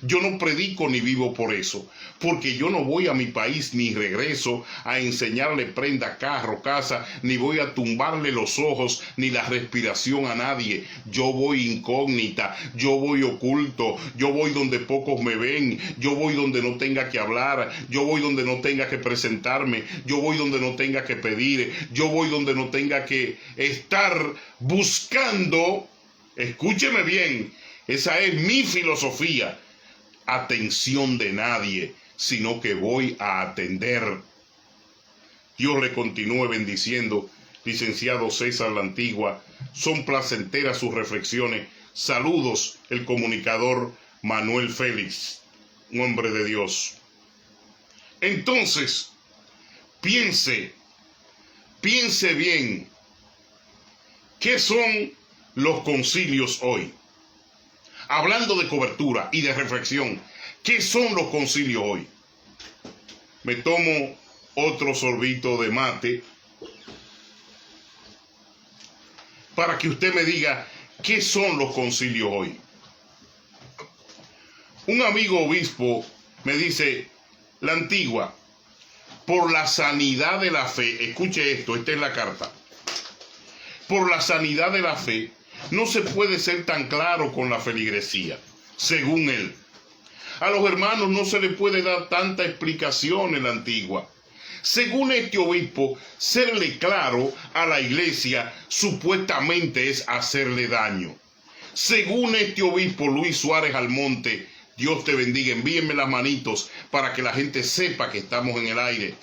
S1: Yo no predico ni vivo por eso, porque yo no voy a mi país ni regreso a enseñarle prenda, carro, casa, ni voy a tumbarle los ojos ni la respiración a nadie. Yo voy incógnita, yo voy oculto, yo voy donde pocos me ven, yo voy donde no tenga que hablar, yo voy donde no tenga que presentarme, yo voy donde no tenga que pedir, yo voy donde no tenga que estar buscando. Escúcheme bien, esa es mi filosofía. Atención de nadie, sino que voy a atender. Dios le continúe bendiciendo, licenciado César La Antigua. Son placenteras sus reflexiones. Saludos, el comunicador Manuel Félix, un hombre de Dios. Entonces, piense bien, ¿qué son los concilios hoy? Hablando de cobertura y de reflexión, ¿qué son los concilios hoy? Me tomo otro sorbito de mate para que usted me diga qué son los concilios hoy. Un amigo obispo me dice, La Antigua, por la sanidad de la fe, escuche esto, esta es la carta, por la sanidad de la fe, no se puede ser tan claro con la feligresía, según él. A los hermanos no se les puede dar tanta explicación en la Antigua. Según este obispo, serle claro a la iglesia supuestamente es hacerle daño. Según este obispo Luis Suárez Almonte, Dios te bendiga, envíenme las manitos para que la gente sepa que estamos en el aire.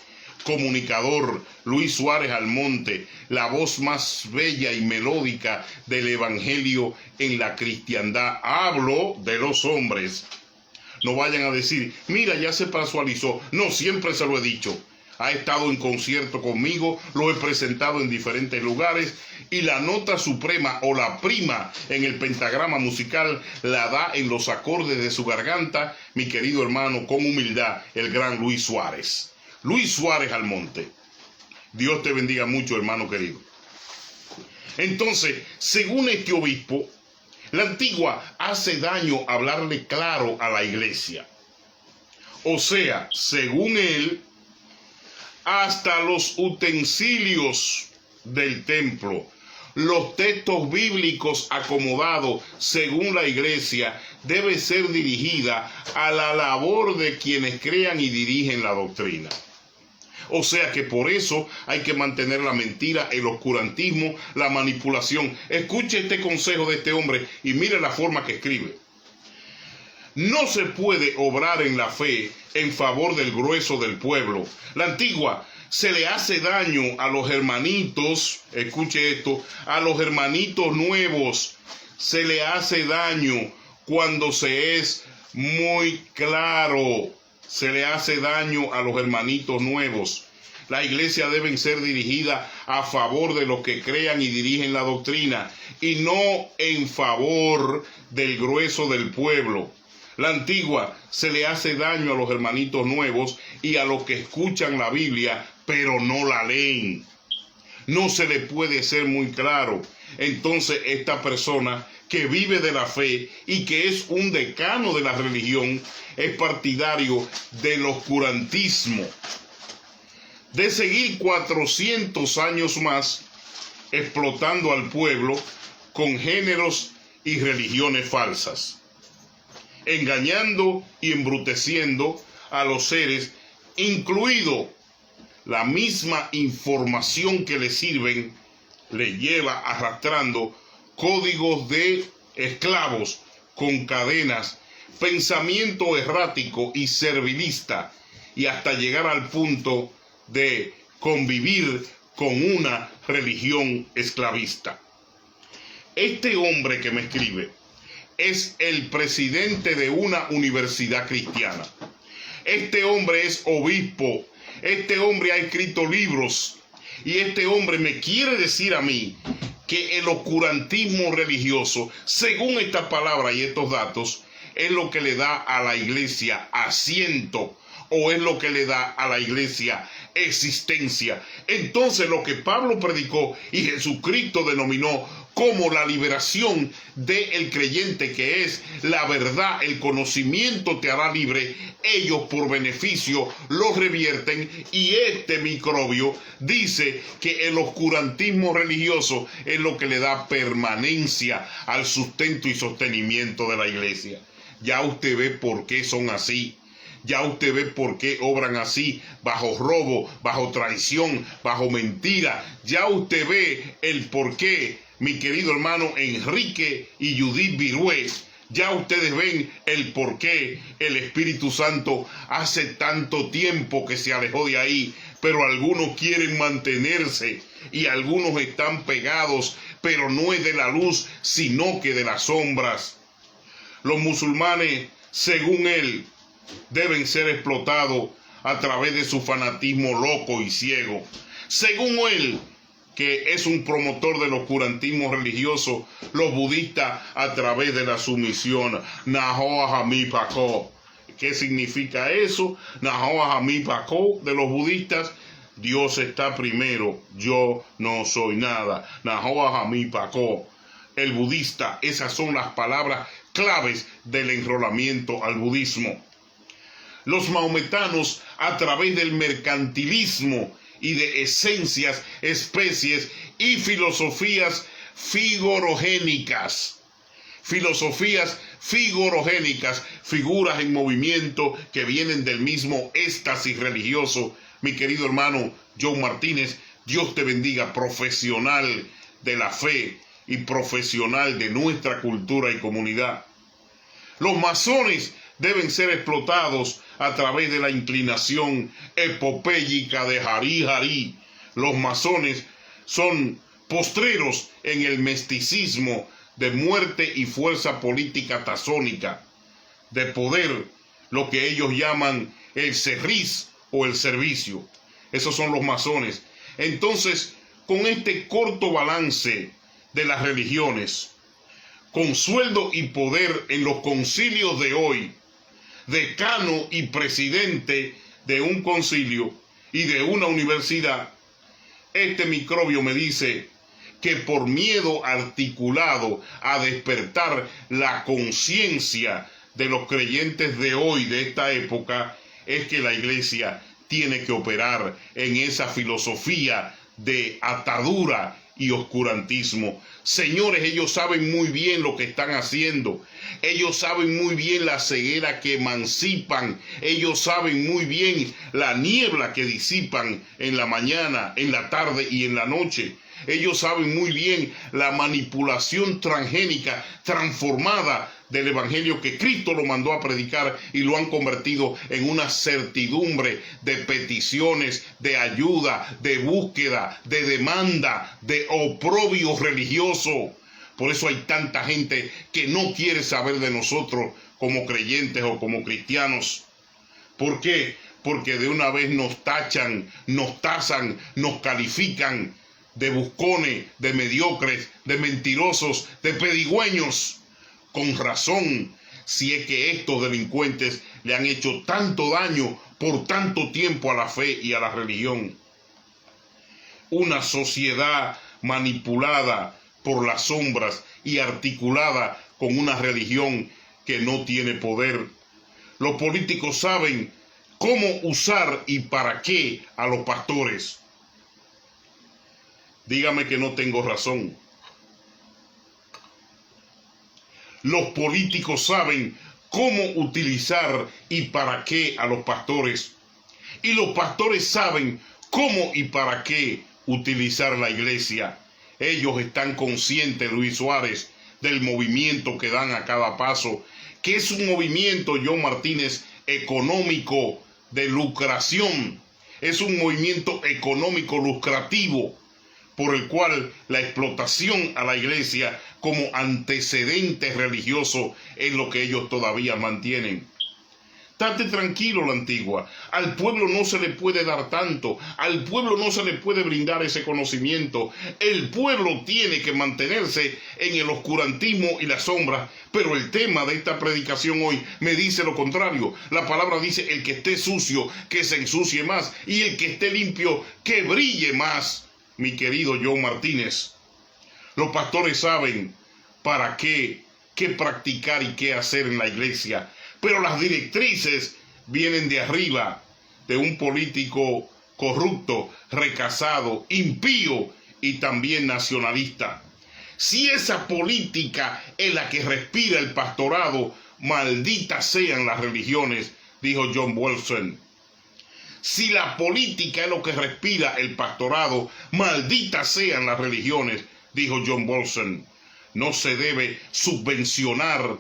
S1: Comunicador Luis Suárez Almonte, la voz más bella y melódica del evangelio en la cristiandad. Hablo de los hombres. No vayan a decir, mira, ya se personalizó. No, siempre se lo he dicho. Ha estado en concierto conmigo, lo he presentado en diferentes lugares y la nota suprema o la prima en el pentagrama musical la da en los acordes de su garganta mi querido hermano, con humildad, el gran Luis Suárez. Luis Suárez Almonte. Dios te bendiga mucho, hermano querido. Entonces, según este obispo, la Antigua hace daño hablarle claro a la iglesia. O sea, según él, hasta los utensilios del templo, los textos bíblicos acomodados según la iglesia, debe ser dirigida a la labor de quienes crean y dirigen la doctrina. O sea que por eso hay que mantener la mentira, el oscurantismo, la manipulación. Escuche este consejo de este hombre y mire la forma que escribe. No se puede obrar en la fe en favor del grueso del pueblo. La Antigua, se le hace daño a los hermanitos, escuche esto, a los hermanitos nuevos se le hace daño cuando se es muy claro. Se le hace daño a los hermanitos nuevos. La iglesia debe ser dirigida a favor de los que crean y dirigen la doctrina, y no en favor del grueso del pueblo. La antigua se le hace daño a los hermanitos nuevos y a los que escuchan la Biblia, pero no la leen. No se le puede ser muy claro. Entonces esta persona que vive de la fe y que es un decano de la religión es partidario del oscurantismo, de seguir 400 años más explotando al pueblo con géneros y religiones falsas, engañando y embruteciendo a los seres, incluido la misma información que le sirven, le lleva arrastrando códigos de esclavos con cadenas, pensamiento errático y servilista, y hasta llegar al punto de convivir con una religión esclavista. Este hombre que me escribe es el presidente de una universidad cristiana. Este hombre es obispo. Este hombre ha escrito libros. Y este hombre me quiere decir a mí que el oscurantismo religioso, según esta palabra y estos datos, es lo que le da a la iglesia asiento, o es lo que le da a la iglesia existencia. Entonces lo que Pablo predicó y Jesucristo denominó como la liberación del creyente, que es la verdad, el conocimiento te hará libre, ellos por beneficio lo revierten, y este microbio dice que el oscurantismo religioso es lo que le da permanencia al sustento y sostenimiento de la iglesia. Ya usted ve por qué son así. Ya usted ve por qué obran así, bajo robo, bajo traición, bajo mentira. Ya usted ve el por qué, mi querido hermano Enrique y Judith Virué. Ya ustedes ven el por qué el Espíritu Santo hace tanto tiempo que se alejó de ahí, pero algunos quieren mantenerse y algunos están pegados, pero no es de la luz, sino que de las sombras. Los musulmanes, según él, deben ser explotados a través de su fanatismo loco y ciego. Según él, que es un promotor del oscurantismo religioso, los budistas a través de la sumisión. Nahoa Hami Pako. ¿Qué significa eso? Nahoa Hami Pako de los budistas. Dios está primero, yo no soy nada. Nahoa Hami Pako. El budista, esas son las palabras claves del enrolamiento al budismo. Los maometanos, a través del mercantilismo y de esencias, especies y filosofías figorogénicas. Filosofías figorogénicas, figuras en movimiento que vienen del mismo éxtasis religioso. Mi querido hermano John Martínez, Dios te bendiga, profesional de la fe y profesional de nuestra cultura y comunidad. Los masones deben ser explotados a través de la inclinación epopéyica de Hari Hari. Los masones son postreros en el misticismo de muerte y fuerza política tasónica, de poder, lo que ellos llaman el service o el servicio. Esos son los masones. Entonces, con este corto balance de las religiones, con sueldo y poder en los concilios de hoy, decano y presidente de un concilio y de una universidad, este microbio me dice que por miedo articulado a despertar la conciencia de los creyentes de hoy, de esta época, es que la iglesia tiene que operar en esa filosofía de atadura y oscurantismo. Señores, ellos saben muy bien lo que están haciendo. Ellos saben muy bien la ceguera que emancipan. Ellos saben muy bien la niebla que disipan en la mañana, en la tarde y en la noche. Ellos saben muy bien la manipulación transgénica, transformada del evangelio que Cristo lo mandó a predicar, y lo han convertido en una certidumbre de peticiones, de ayuda, de búsqueda, de demanda, de oprobio religioso. Por eso hay tanta gente que no quiere saber de nosotros como creyentes o como cristianos. ¿Por qué? Porque de una vez nos tachan, nos tasan, nos califican de buscones, de mediocres, de mentirosos, de pedigüeños. Con razón, si es que estos delincuentes le han hecho tanto daño por tanto tiempo a la fe y a la religión. Una sociedad manipulada por las sombras y articulada con una religión que no tiene poder. Los políticos saben cómo usar y para qué a los pastores. Dígame que no tengo razón. Los políticos saben cómo utilizar y para qué a los pastores. Y los pastores saben cómo y para qué utilizar la iglesia. Ellos están conscientes, Luis Suárez, del movimiento que dan a cada paso, que es un movimiento, John Martínez, económico de lucración. Es un movimiento económico lucrativo por el cual la explotación a la iglesia como antecedente religioso es lo que ellos todavía mantienen. Estate tranquilo, la Antigua. Al pueblo no se le puede dar tanto. Al pueblo no se le puede brindar ese conocimiento. El pueblo tiene que mantenerse en el oscurantismo y la sombra. Pero el tema de esta predicación hoy me dice lo contrario. La palabra dice: el que esté sucio, que se ensucie más. Y el que esté limpio, que brille más. Mi querido John Martínez. Los pastores saben para qué practicar y qué hacer en la iglesia. Pero las directrices vienen de arriba, de un político corrupto, recasado, impío y también nacionalista. Si esa política es la que respira el pastorado, malditas sean las religiones, dijo John Wilson. Si la política es lo que respira el pastorado, malditas sean las religiones, dijo John Wilson. No se debe subvencionar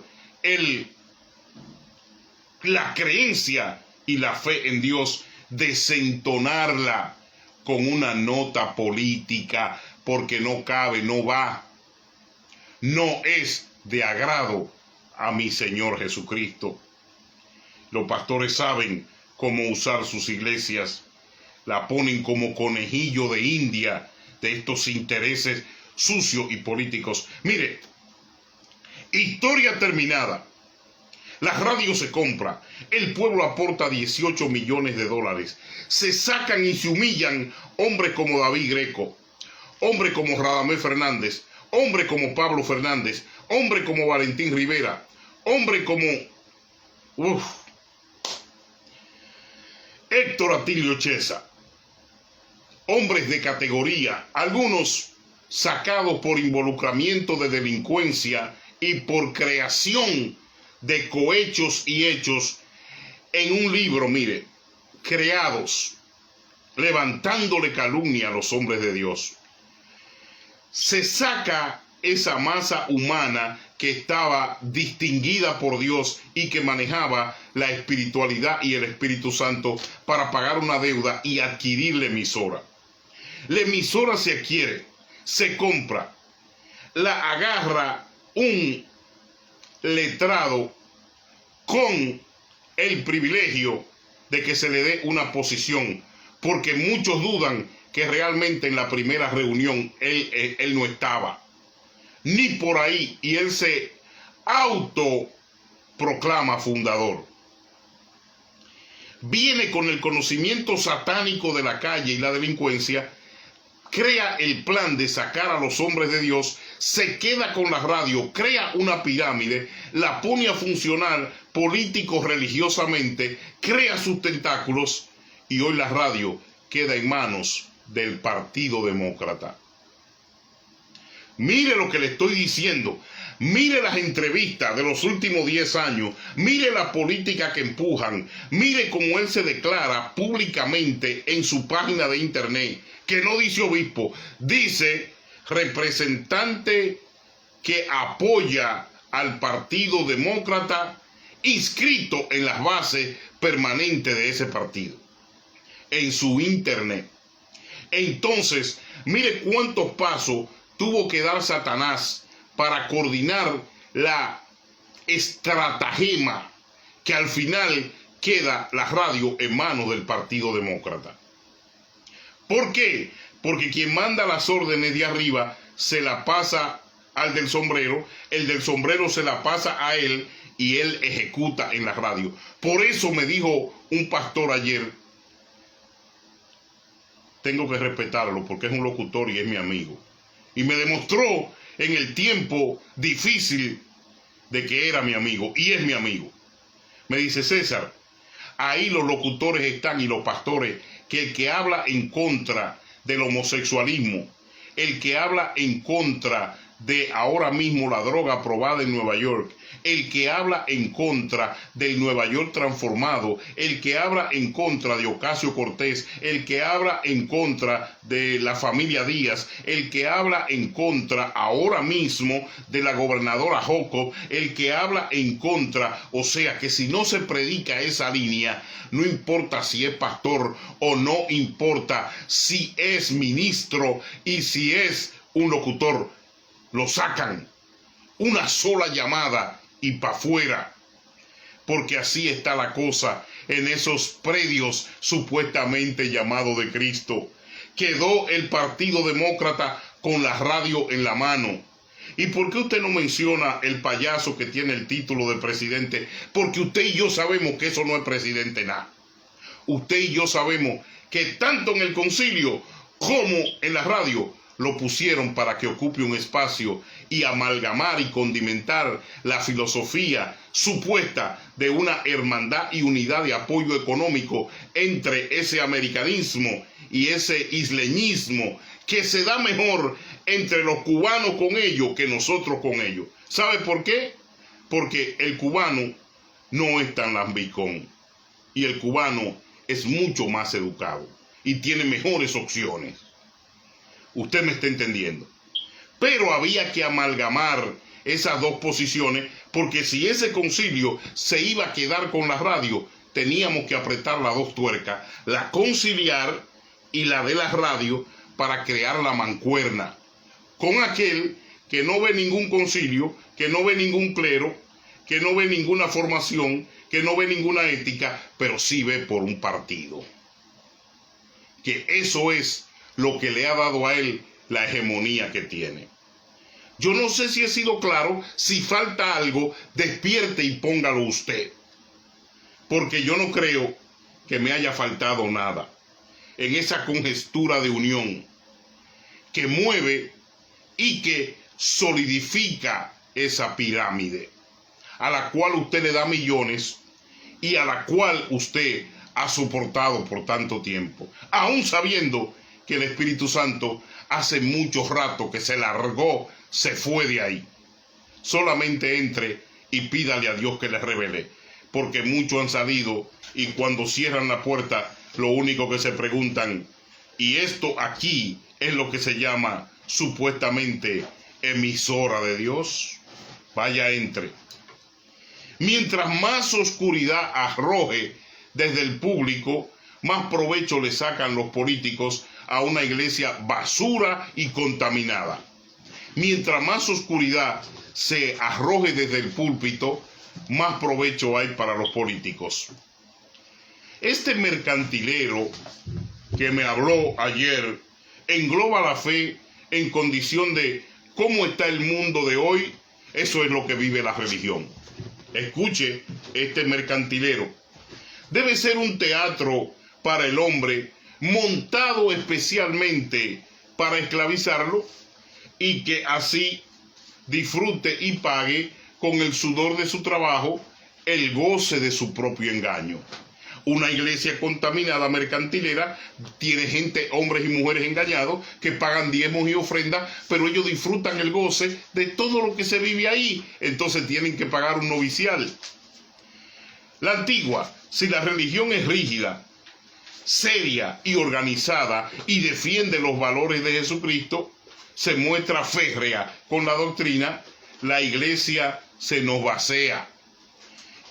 S1: la creencia y la fe en Dios, desentonarla con una nota política, porque no cabe, no va. No es de agrado a mi Señor Jesucristo. Los pastores saben cómo usar sus iglesias. La ponen como conejillo de India de estos intereses sucios y políticos. Mire, historia terminada. La radio se compra, el pueblo aporta 18 millones de dólares. Se sacan y se humillan hombres como David Greco, hombres como Radamés Fernández, hombres como Pablo Fernández, hombres como Valentín Rivera, hombres como Héctor Atilio Chesa. Hombres de categoría, algunos sacados por involucramiento de delincuencia y por creación de cohechos y hechos en un libro, mire, creados, levantándole calumnia a los hombres de Dios. Se saca esa masa humana que estaba distinguida por Dios y que manejaba la espiritualidad y el Espíritu Santo para pagar una deuda y adquirir la emisora. La emisora se adquiere, se compra, la agarra un letrado con el privilegio de que se le dé una posición, porque muchos dudan que realmente en la primera reunión él no estaba ni por ahí, y él se autoproclama fundador. Viene con el conocimiento satánico de la calle y la delincuencia, crea el plan de sacar a los hombres de Dios, se queda con la radio, crea una pirámide, la pone a funcionar político-religiosamente, crea sus tentáculos, y hoy la radio queda en manos del Partido Demócrata. Mire lo que le estoy diciendo. Mire las entrevistas de los últimos 10 años. Mire la política que empujan. Mire cómo él se declara públicamente en su página de internet, que no dice obispo, dice representante que apoya al Partido Demócrata, inscrito en las bases permanentes de ese partido, en su internet. Entonces, mire cuántos pasos tuvo que dar Satanás para coordinar la estratagema que al final queda la radio en manos del Partido Demócrata. ¿Por qué? Porque quien manda las órdenes de arriba se la pasa al del sombrero, el del sombrero se la pasa a él y él ejecuta en la radio. Por eso me dijo un pastor ayer, tengo que respetarlo porque es un locutor y es mi amigo. Y me demostró en el tiempo difícil de que era mi amigo y es mi amigo. Me dice: César, ahí los locutores están y los pastores, que el que habla en contra del homosexualismo, el que habla en contra de ahora mismo la droga aprobada en Nueva York, el que habla en contra del Nueva York transformado, el que habla en contra de Ocasio Cortés, el que habla en contra de la familia Díaz, el que habla en contra ahora mismo de la gobernadora Joco, el que habla en contra, o sea que si no se predica esa línea, no importa si es pastor o no importa si es ministro y si es un locutor, lo sacan, una sola llamada y para afuera, porque así está la cosa en esos predios supuestamente llamados de Cristo. Quedó el Partido Demócrata con la radio en la mano. ¿Y por qué usted no menciona el payaso que tiene el título de presidente? Porque usted y yo sabemos que eso no es presidente nada. Usted y yo sabemos que tanto en el concilio como en la radio lo pusieron para que ocupe un espacio y amalgamar y condimentar la filosofía supuesta de una hermandad y unidad de apoyo económico entre ese americanismo y ese isleñismo que se da mejor entre los cubanos con ellos que nosotros con ellos. ¿Sabe por qué? Porque el cubano no es tan lambicón y el cubano es mucho más educado y tiene mejores opciones. Usted me está entendiendo. Pero había que amalgamar esas dos posiciones, porque si ese concilio se iba a quedar con la radio, teníamos que apretar las dos tuercas, la conciliar y la de la radio, para crear la mancuerna con aquel que no ve ningún concilio, que no ve ningún clero, que no ve ninguna formación, que no ve ninguna ética, pero sí ve por un partido. Que eso es lo que le ha dado a él la hegemonía que tiene. Yo no sé si he sido claro. Si falta algo, despierte y póngalo usted, porque yo no creo que me haya faltado nada en esa congestura de unión que mueve y que solidifica esa pirámide a la cual usted le da millones y a la cual usted ha soportado por tanto tiempo, aún sabiendo que el Espíritu Santo hace mucho rato que se largó, se fue de ahí. Solamente entre y pídale a Dios que le revele, porque muchos han salido y cuando cierran la puerta, lo único que se preguntan, y esto aquí es lo que se llama supuestamente emisora de Dios. Vaya, entre. Mientras más oscuridad arroje desde el público, más provecho le sacan los políticos a una iglesia basura y contaminada. Mientras más oscuridad se arroje desde el púlpito, más provecho hay para los políticos. Este mercantilero que me habló ayer engloba la fe en condición de cómo está el mundo de hoy. Eso es lo que vive la religión. Escuche, este mercantilero debe ser un teatro para el hombre, montado especialmente para esclavizarlo, y que así disfrute y pague con el sudor de su trabajo el goce de su propio engaño. Una iglesia contaminada mercantilera tiene gente, hombres y mujeres engañados, que pagan diezmos y ofrendas, pero ellos disfrutan el goce de todo lo que se vive ahí. Entonces tienen que pagar un novicial. La antigua, si la religión es rígida, seria y organizada y defiende los valores de Jesucristo, se muestra férrea con la doctrina, la iglesia se nos vacía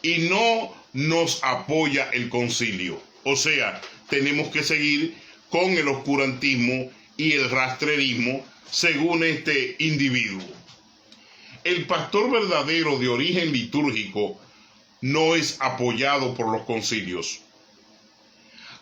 S1: y no nos apoya el concilio. O sea, tenemos que seguir con el oscurantismo y el rastrerismo según este individuo. el pastor verdadero de origen litúrgico no es apoyado por los concilios.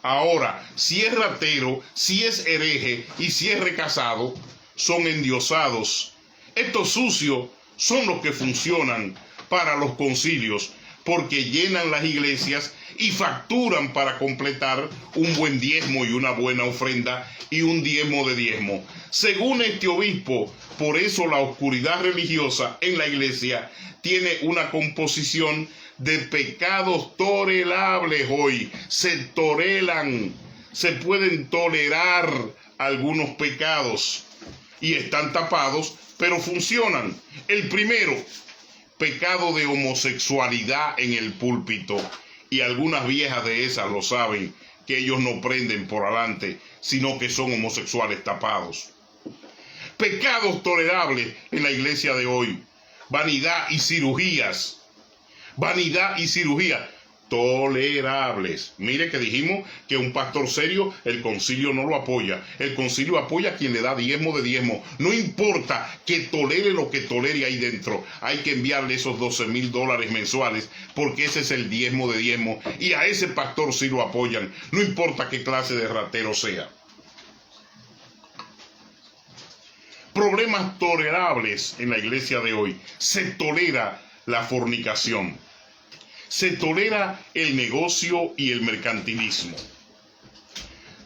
S1: Ahora, si es ratero, si es hereje y si es recasado, son endiosados. Estos sucios son los que funcionan para los concilios, porque llenan las iglesias y facturan para completar un buen diezmo y una buena ofrenda y un diezmo de diezmo. Según este obispo, por eso la oscuridad religiosa en la iglesia tiene una composición de pecados tolerables hoy. Se toleran, se pueden tolerar algunos pecados y están tapados, pero funcionan. El primero, pecado de homosexualidad en el púlpito, y algunas viejas de esas lo saben, que ellos no prenden por adelante, sino que son homosexuales tapados. Pecados tolerables en la iglesia de hoy, vanidad y cirugías. Vanidad y cirugía, tolerables. Mire que dijimos que un pastor serio, el concilio no lo apoya. El concilio apoya a quien le da diezmo de diezmo. No importa que tolere lo que tolere ahí dentro. Hay que enviarle esos $12,000 mensuales, porque ese es el diezmo de diezmo. Y a ese pastor sí lo apoyan. No importa qué clase de ratero sea. Problemas tolerables en la iglesia de hoy. Se tolera la fornicación. Se tolera el negocio y el mercantilismo.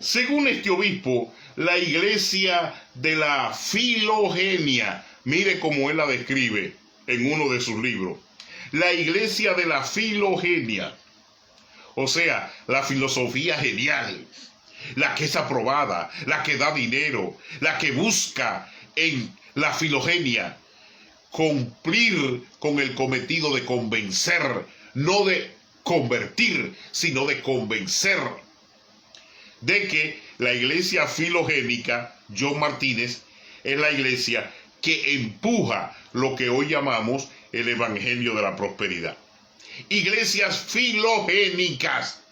S1: Según este obispo, la iglesia de la filogenia, mire cómo él la describe en uno de sus libros, la iglesia de la filogenia, o sea, la filosofía genial, la que es aprobada, la que da dinero, la que busca en la filogenia cumplir con el cometido de convencer, no de convertir, sino de convencer de que la iglesia filogénica, John Martínez, es la iglesia que empuja lo que hoy llamamos el evangelio de la prosperidad. Iglesias filogénicas.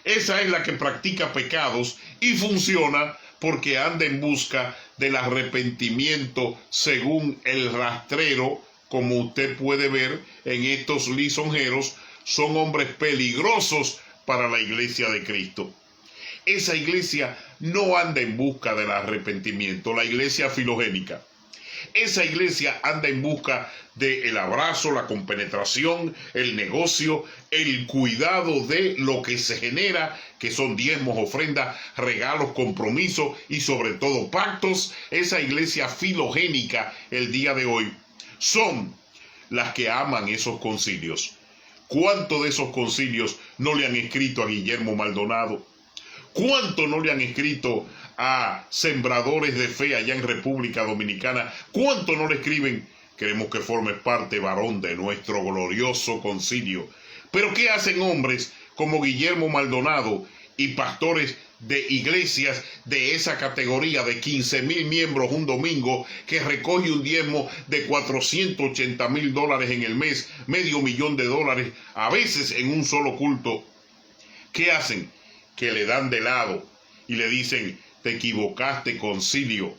S1: Esa es la que practica pecados y funciona porque anda en busca del arrepentimiento según el rastrero. Como usted puede ver en estos lisonjeros, son hombres peligrosos para la iglesia de Cristo. Esa iglesia no anda en busca del arrepentimiento, la iglesia filogénica. Esa iglesia anda en busca del abrazo, la compenetración, el negocio, el cuidado de lo que se genera, que son diezmos, ofrendas, regalos, compromisos y sobre todo pactos. Esa iglesia filogénica el día de hoy son las que aman esos concilios. ¿Cuántos de esos concilios no le han escrito a Guillermo Maldonado? ¿Cuánto no le han escrito a sembradores de fe allá en República Dominicana? ¿Cuánto no le escriben? Queremos que forme parte, varón, de nuestro glorioso concilio. Pero ¿qué hacen hombres como Guillermo Maldonado y pastores de iglesias de esa categoría de 15,000 miembros un domingo, que recoge un diezmo de $480,000 en el mes, $500,000 a veces en un solo culto? ¿Qué hacen? Que le dan de lado y le dicen: te equivocaste, concilio,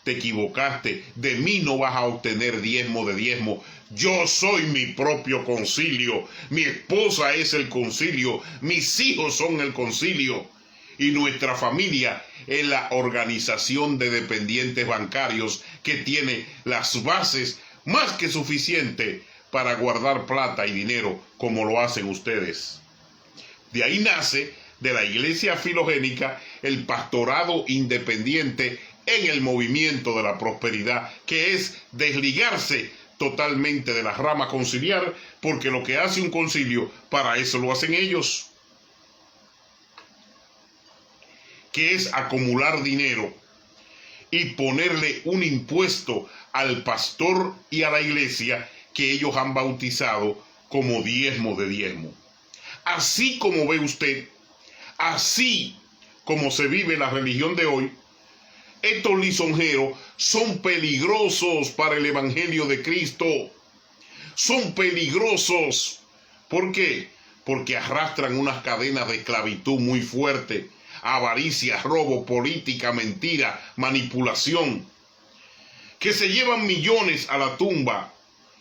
S1: te equivocaste, de mí no vas a obtener diezmo de diezmo. Yo soy mi propio concilio, mi esposa es el concilio, mis hijos son el concilio, y nuestra familia es la organización de dependientes bancarios que tiene las bases más que suficientes para guardar plata y dinero como lo hacen ustedes. De ahí nace, de la iglesia filogénica, el pastorado independiente en el movimiento de la prosperidad, que es desligarse totalmente de la rama conciliar, porque lo que hace un concilio, para eso lo hacen ellos, que es acumular dinero y ponerle un impuesto al pastor y a la iglesia que ellos han bautizado como diezmo de diezmo. Así como ve usted, así como se vive la religión de hoy, estos lisonjeros son peligrosos para el evangelio de Cristo. Son peligrosos. ¿Por qué? Porque arrastran unas cadenas de esclavitud muy fuertes. Avaricia, robo, política, mentira, manipulación, que se llevan millones a la tumba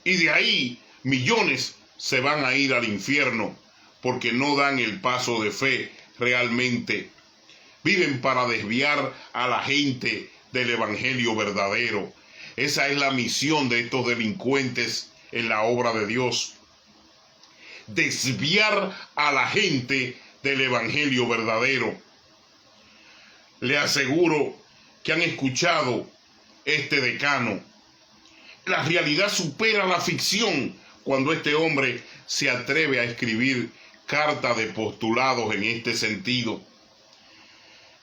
S1: y de ahí millones se van a ir al infierno porque no dan el paso de fe realmente. Viven para desviar a la gente del evangelio verdadero. Esa es la misión de estos delincuentes en la obra de Dios. Desviar a la gente del evangelio verdadero. Le aseguro que han escuchado este decano. La realidad supera la ficción cuando este hombre se atreve a escribir cartas de postulados en este sentido.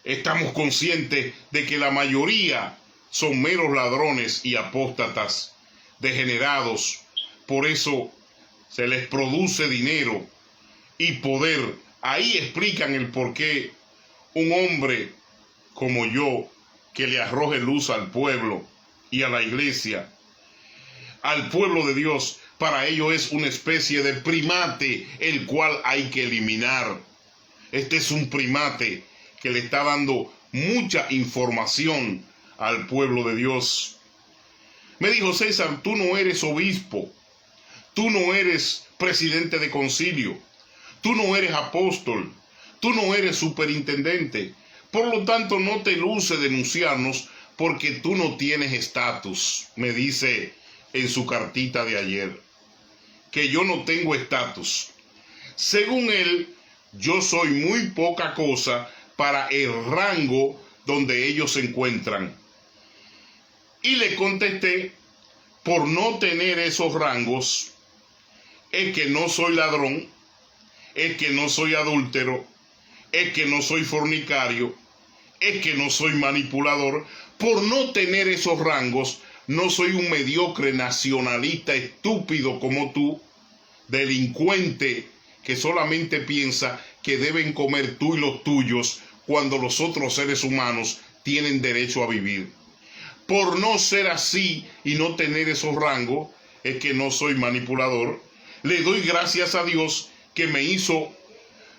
S1: Estamos conscientes de que la mayoría son meros ladrones y apóstatas, degenerados. Por eso se les produce dinero y poder. Ahí explican el por qué un hombre como yo, que le arroje luz al pueblo y a la iglesia, al pueblo de Dios, para ello es una especie de primate, el cual hay que eliminar. Este es un primate que le está dando mucha información al pueblo de Dios. Me dijo: César, tú no eres obispo, tú no eres presidente de concilio, tú no eres apóstol, tú no eres superintendente, por lo tanto no te luce denunciarnos porque tú no tienes estatus. Me dice en su cartita de ayer que yo no tengo estatus. Según él, yo soy muy poca cosa para el rango donde ellos se encuentran. Y le contesté: por no tener esos rangos, es que no soy ladrón, es que no soy adúltero, es que no soy fornicario, es que no soy manipulador. Por no tener esos rangos, no soy un mediocre nacionalista estúpido como tú, delincuente que solamente piensa que deben comer tú y los tuyos cuando los otros seres humanos tienen derecho a vivir. Por no ser así y no tener esos rangos, es que no soy manipulador. Le doy gracias a Dios que me hizo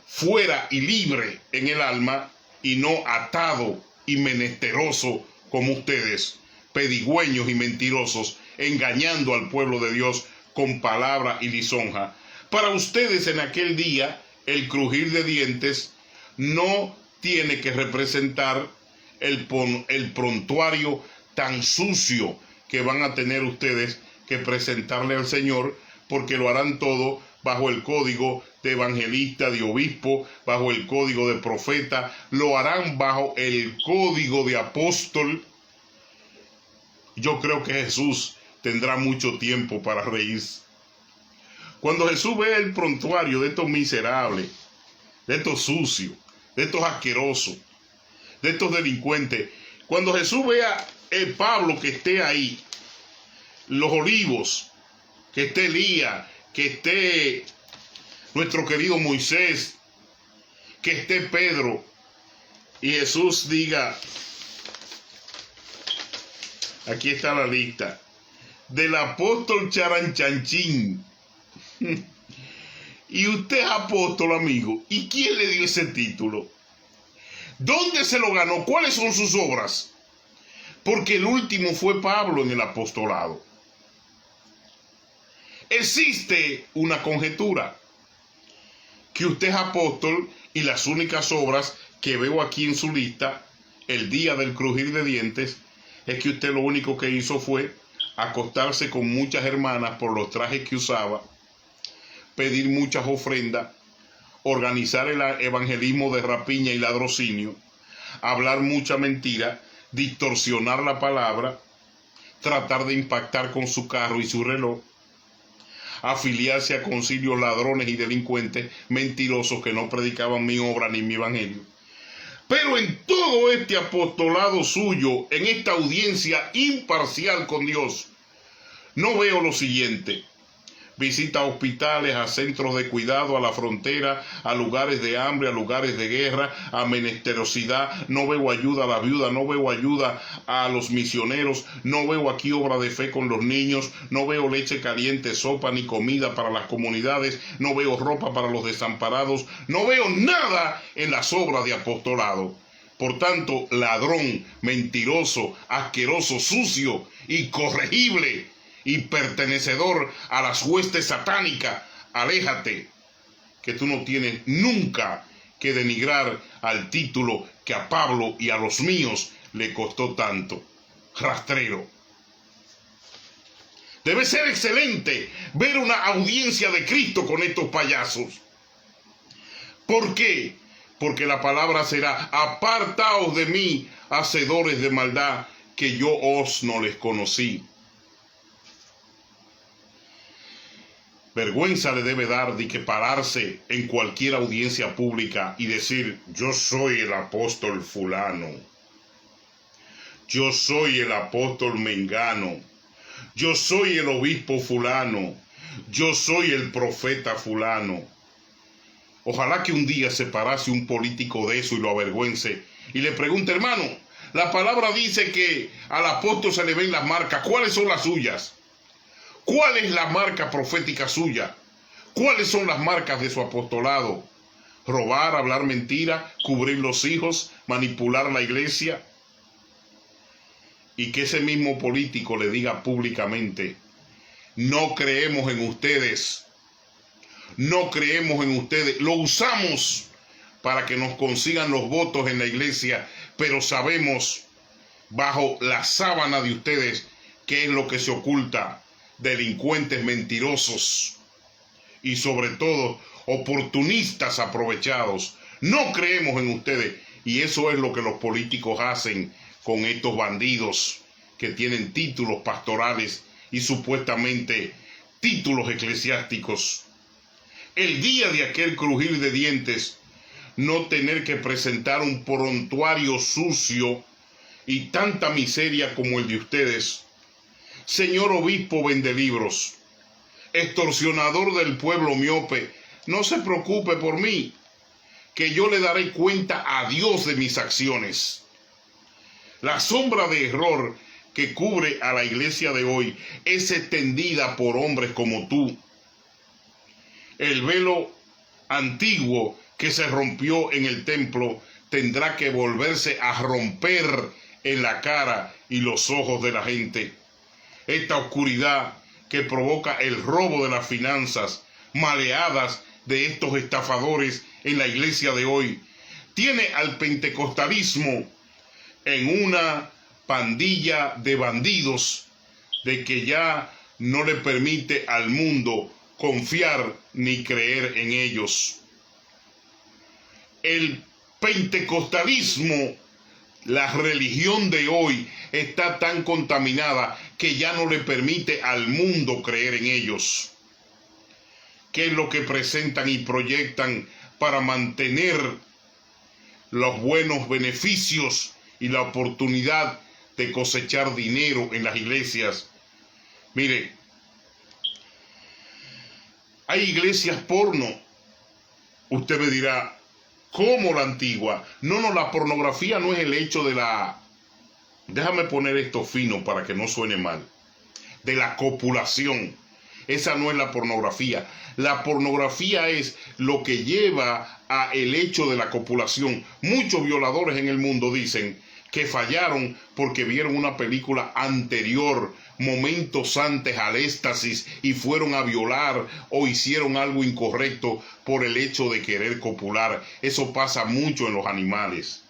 S1: fuera y libre en el alma y no atado y menesteroso como ustedes, pedigüeños y mentirosos, engañando al pueblo de Dios con palabra y lisonja. Para ustedes en aquel día, el crujir de dientes no tiene que representar el prontuario tan sucio que van a tener ustedes que presentarle al Señor, porque lo harán todo bajo el código de evangelista, de obispo, bajo el código de profeta, lo harán bajo el código de apóstol. Yo creo que Jesús tendrá mucho tiempo para reírse. Cuando Jesús ve el prontuario de estos miserables, de estos sucios, de estos asquerosos, de estos delincuentes, cuando Jesús vea el Pablo que esté ahí, los Olivos, que esté Elías, que esté nuestro querido Moisés, que esté Pedro, y Jesús diga: aquí está la lista del apóstol Charanchanchín. Y usted es apóstol, amigo. ¿Y quién le dio ese título? ¿Dónde se lo ganó? ¿Cuáles son sus obras? Porque el último fue Pablo en el apostolado. Existe una conjetura, que usted es apóstol y las únicas obras que veo aquí en su lista, el día del crujir de dientes, es que usted lo único que hizo fue acostarse con muchas hermanas por los trajes que usaba, pedir muchas ofrendas, organizar el evangelismo de rapiña y ladrocinio, hablar mucha mentira, distorsionar la palabra, tratar de impactar con su carro y su reloj, afiliarse a concilios ladrones y delincuentes mentirosos que no predicaban mi obra ni mi evangelio. Pero en todo este apostolado suyo, en esta audiencia imparcial con Dios, no veo lo siguiente: visita a hospitales, a centros de cuidado, a la frontera, a lugares de hambre, a lugares de guerra, a menesterosidad. No veo ayuda a la viuda, no veo ayuda a los misioneros, no veo aquí obra de fe con los niños, no veo leche caliente, sopa ni comida para las comunidades, no veo ropa para los desamparados, no veo nada en las obras de apostolado. Por tanto, ladrón, mentiroso, asqueroso, sucio, incorregible y pertenecedor a las huestes satánicas, aléjate, que tú no tienes nunca que denigrar al título que a Pablo y a los míos le costó tanto. Rastrero. Debe ser excelente ver una audiencia de Cristo con estos payasos. ¿Por qué? Porque la palabra será: apartaos de mí, hacedores de maldad, que yo os no les conocí. Vergüenza le debe dar de que pararse en cualquier audiencia pública y decir: yo soy el apóstol fulano, yo soy el apóstol mengano, yo soy el obispo fulano, yo soy el profeta fulano. Ojalá que un día se parase un político de eso y lo avergüence y le pregunte: hermano, la palabra dice que al apóstol se le ven las marcas. ¿Cuáles son las suyas? ¿Cuál es la marca profética suya? ¿Cuáles son las marcas de su apostolado? ¿Robar, hablar mentira, cubrir los hijos, manipular la iglesia? Y que ese mismo político le diga públicamente: no creemos en ustedes. No creemos en ustedes. Lo usamos para que nos consigan los votos en la iglesia, pero sabemos bajo la sábana de ustedes qué es lo que se oculta. Delincuentes mentirosos y sobre todo oportunistas aprovechados. No creemos en ustedes, y eso es lo que los políticos hacen con estos bandidos que tienen títulos pastorales y supuestamente títulos eclesiásticos. El día de aquel crujir de dientes, no tener que presentar un prontuario sucio y tanta miseria como el de ustedes. Señor obispo vendelibros, extorsionador del pueblo miope, no se preocupe por mí, que yo le daré cuenta a Dios de mis acciones. La sombra de error que cubre a la iglesia de hoy es extendida por hombres como tú. El velo antiguo que se rompió en el templo tendrá que volverse a romper en la cara y los ojos de la gente. Esta oscuridad que provoca el robo de las finanzas, maleadas de estos estafadores en la iglesia de hoy, tiene al pentecostalismo en una pandilla de bandidos de que ya no le permite al mundo confiar ni creer en ellos. El pentecostalismo, la religión de hoy, está tan contaminada que ya no le permite al mundo creer en ellos. ¿Qué es lo que presentan y proyectan para mantener los buenos beneficios y la oportunidad de cosechar dinero en las iglesias? Mire, hay iglesias porno. Usted me dirá: ¿cómo la antigua? No, la pornografía no es el hecho de la... Déjame poner esto fino para que no suene mal. De la copulación. Esa no es la pornografía. La pornografía es lo que lleva a el hecho de la copulación. Muchos violadores en el mundo dicen que fallaron porque vieron una película anterior, momentos antes al éxtasis, y fueron a violar o hicieron algo incorrecto por el hecho de querer copular. Eso pasa mucho en los animales.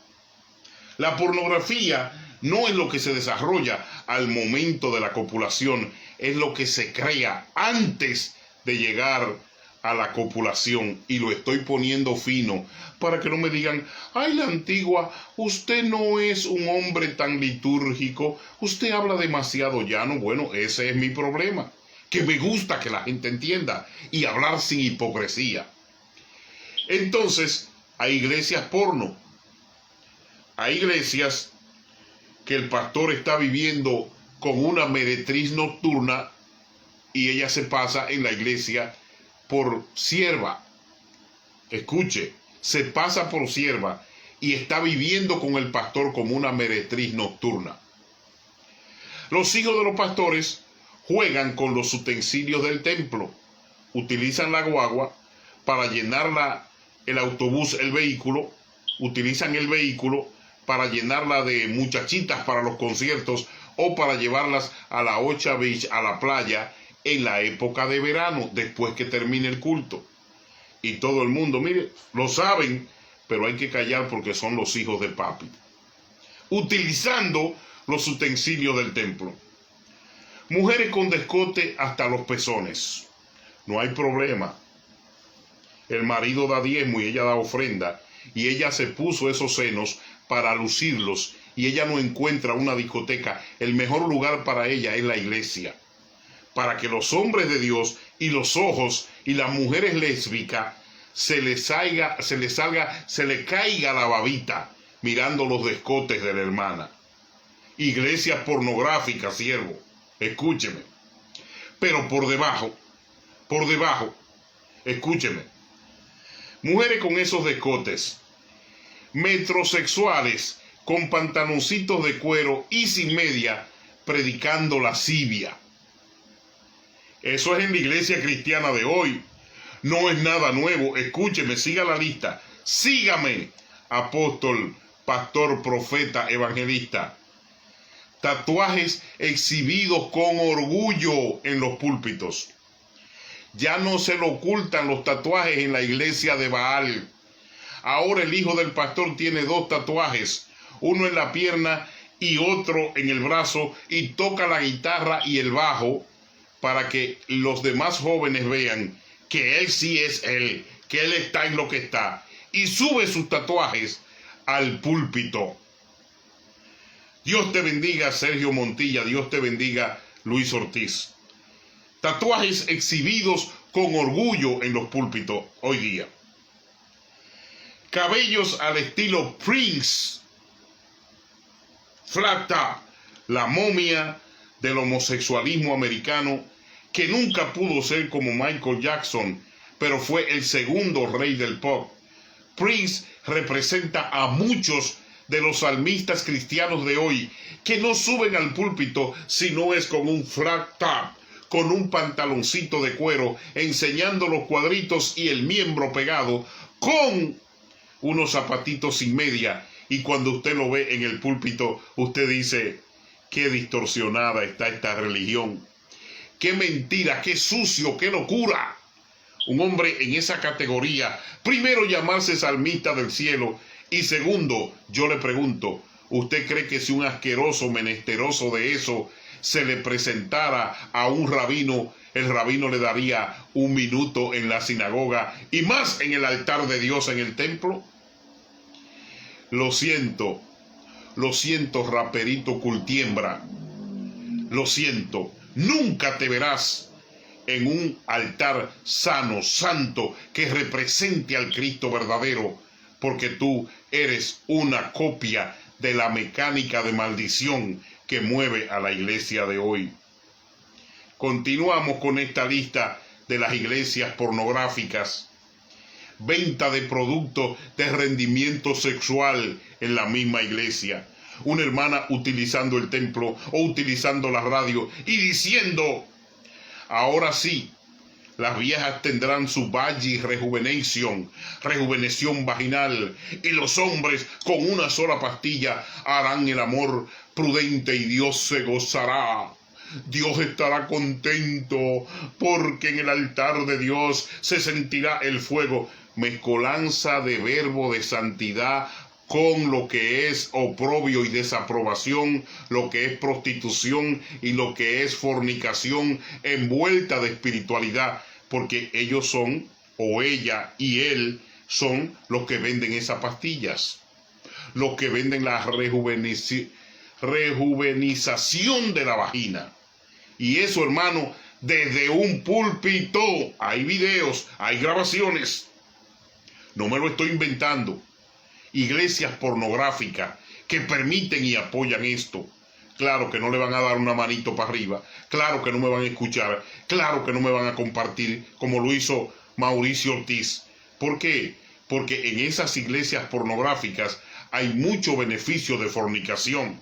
S1: La pornografía no es lo que se desarrolla al momento de la copulación, es lo que se crea antes de llegar a la copulación. Y lo estoy poniendo fino para que no me digan: ay, la antigua, usted no es un hombre tan litúrgico, usted habla demasiado llano. Bueno, ese es mi problema, que me gusta que la gente entienda y hablar sin hipocresía. Entonces, hay iglesias porno, hay iglesias que el pastor está viviendo con una meretriz nocturna y ella se pasa en la iglesia por sierva. Escuche, se pasa por sierva y está viviendo con el pastor como una meretriz nocturna. Los hijos de los pastores juegan con los utensilios del templo, utilizan la guagua para llenar el autobús, el vehículo, utilizan el vehículo para llenarla de muchachitas para los conciertos o para llevarlas a la Ocha Beach, a la playa, en la época de verano, después que termine el culto. Y todo el mundo, mire, lo saben, pero hay que callar porque son los hijos de papi. Utilizando los utensilios del templo. Mujeres con descote hasta los pezones. No hay problema. El marido da diezmo y ella da ofrenda. Y ella se puso esos senos para lucirlos. Y ella no encuentra una discoteca. El mejor lugar para ella es la iglesia. Para que los hombres de Dios y los ojos y las mujeres lésbicas se les caiga la babita mirando los descotes de la hermana. Iglesias pornográficas, siervo, escúcheme. Pero por debajo, escúcheme. Mujeres con esos descotes, metrosexuales con pantaloncitos de cuero y sin media, predicando lascivia. Eso es en la iglesia cristiana de hoy. No es nada nuevo. Escúcheme, siga la lista. Sígame, apóstol, pastor, profeta, evangelista. Tatuajes exhibidos con orgullo en los púlpitos. Ya no se le ocultan los tatuajes en la iglesia de Baal. Ahora el hijo del pastor tiene 2 tatuajes, uno en la pierna y otro en el brazo, y toca la guitarra y el bajo para que los demás jóvenes vean que él sí es él, que él está en lo que está, y sube sus tatuajes al púlpito. Dios te bendiga, Sergio Montilla. Dios te bendiga, Luis Ortiz. Tatuajes exhibidos con orgullo en los púlpitos hoy día. Cabellos al estilo Prince. Flat top, la momia del homosexualismo americano, que nunca pudo ser como Michael Jackson, pero fue el segundo rey del pop. Prince representa a muchos de los salmistas cristianos de hoy, que no suben al púlpito si no es con un flat top, con un pantaloncito de cuero, enseñando los cuadritos y el miembro pegado, con unos zapatitos sin media, y cuando usted lo ve en el púlpito, usted dice, qué distorsionada está esta religión, qué mentira, qué sucio, qué locura. Un hombre en esa categoría, primero llamarse salmista del cielo, y segundo, yo le pregunto, ¿usted cree que si un asqueroso menesteroso de eso se le presentara a un rabino, el rabino le daría 1 minuto en la sinagoga y más en el altar de Dios en el templo? Lo siento, raperito cultiembra, lo siento, nunca te verás en un altar sano, santo, que represente al Cristo verdadero, porque tú eres una copia de la mecánica de maldición que mueve a la iglesia de hoy. Continuamos con esta lista de las iglesias pornográficas. Venta de productos de rendimiento sexual en la misma iglesia. Una hermana utilizando el templo o utilizando la radio y diciendo, ahora sí, las viejas tendrán su Vagi rejuveneción vaginal, y los hombres con una sola pastilla harán el amor prudente y Dios se gozará. Dios estará contento porque en el altar de Dios se sentirá el fuego. Mezcolanza de verbo de santidad con lo que es oprobio y desaprobación, lo que es prostitución y lo que es fornicación, envuelta de espiritualidad, porque ellos son, o ella y él, son los que venden esas pastillas, los que venden la rejuvenización de la vagina. Y eso, hermano, desde un púlpito, hay videos, hay grabaciones, no me lo estoy inventando. Iglesias pornográficas que permiten y apoyan esto. Claro que no le van a dar una manito para arriba, claro que no me van a escuchar, claro que no me van a compartir como lo hizo Mauricio Ortiz. ¿Por qué? Porque en esas iglesias pornográficas hay mucho beneficio de fornicación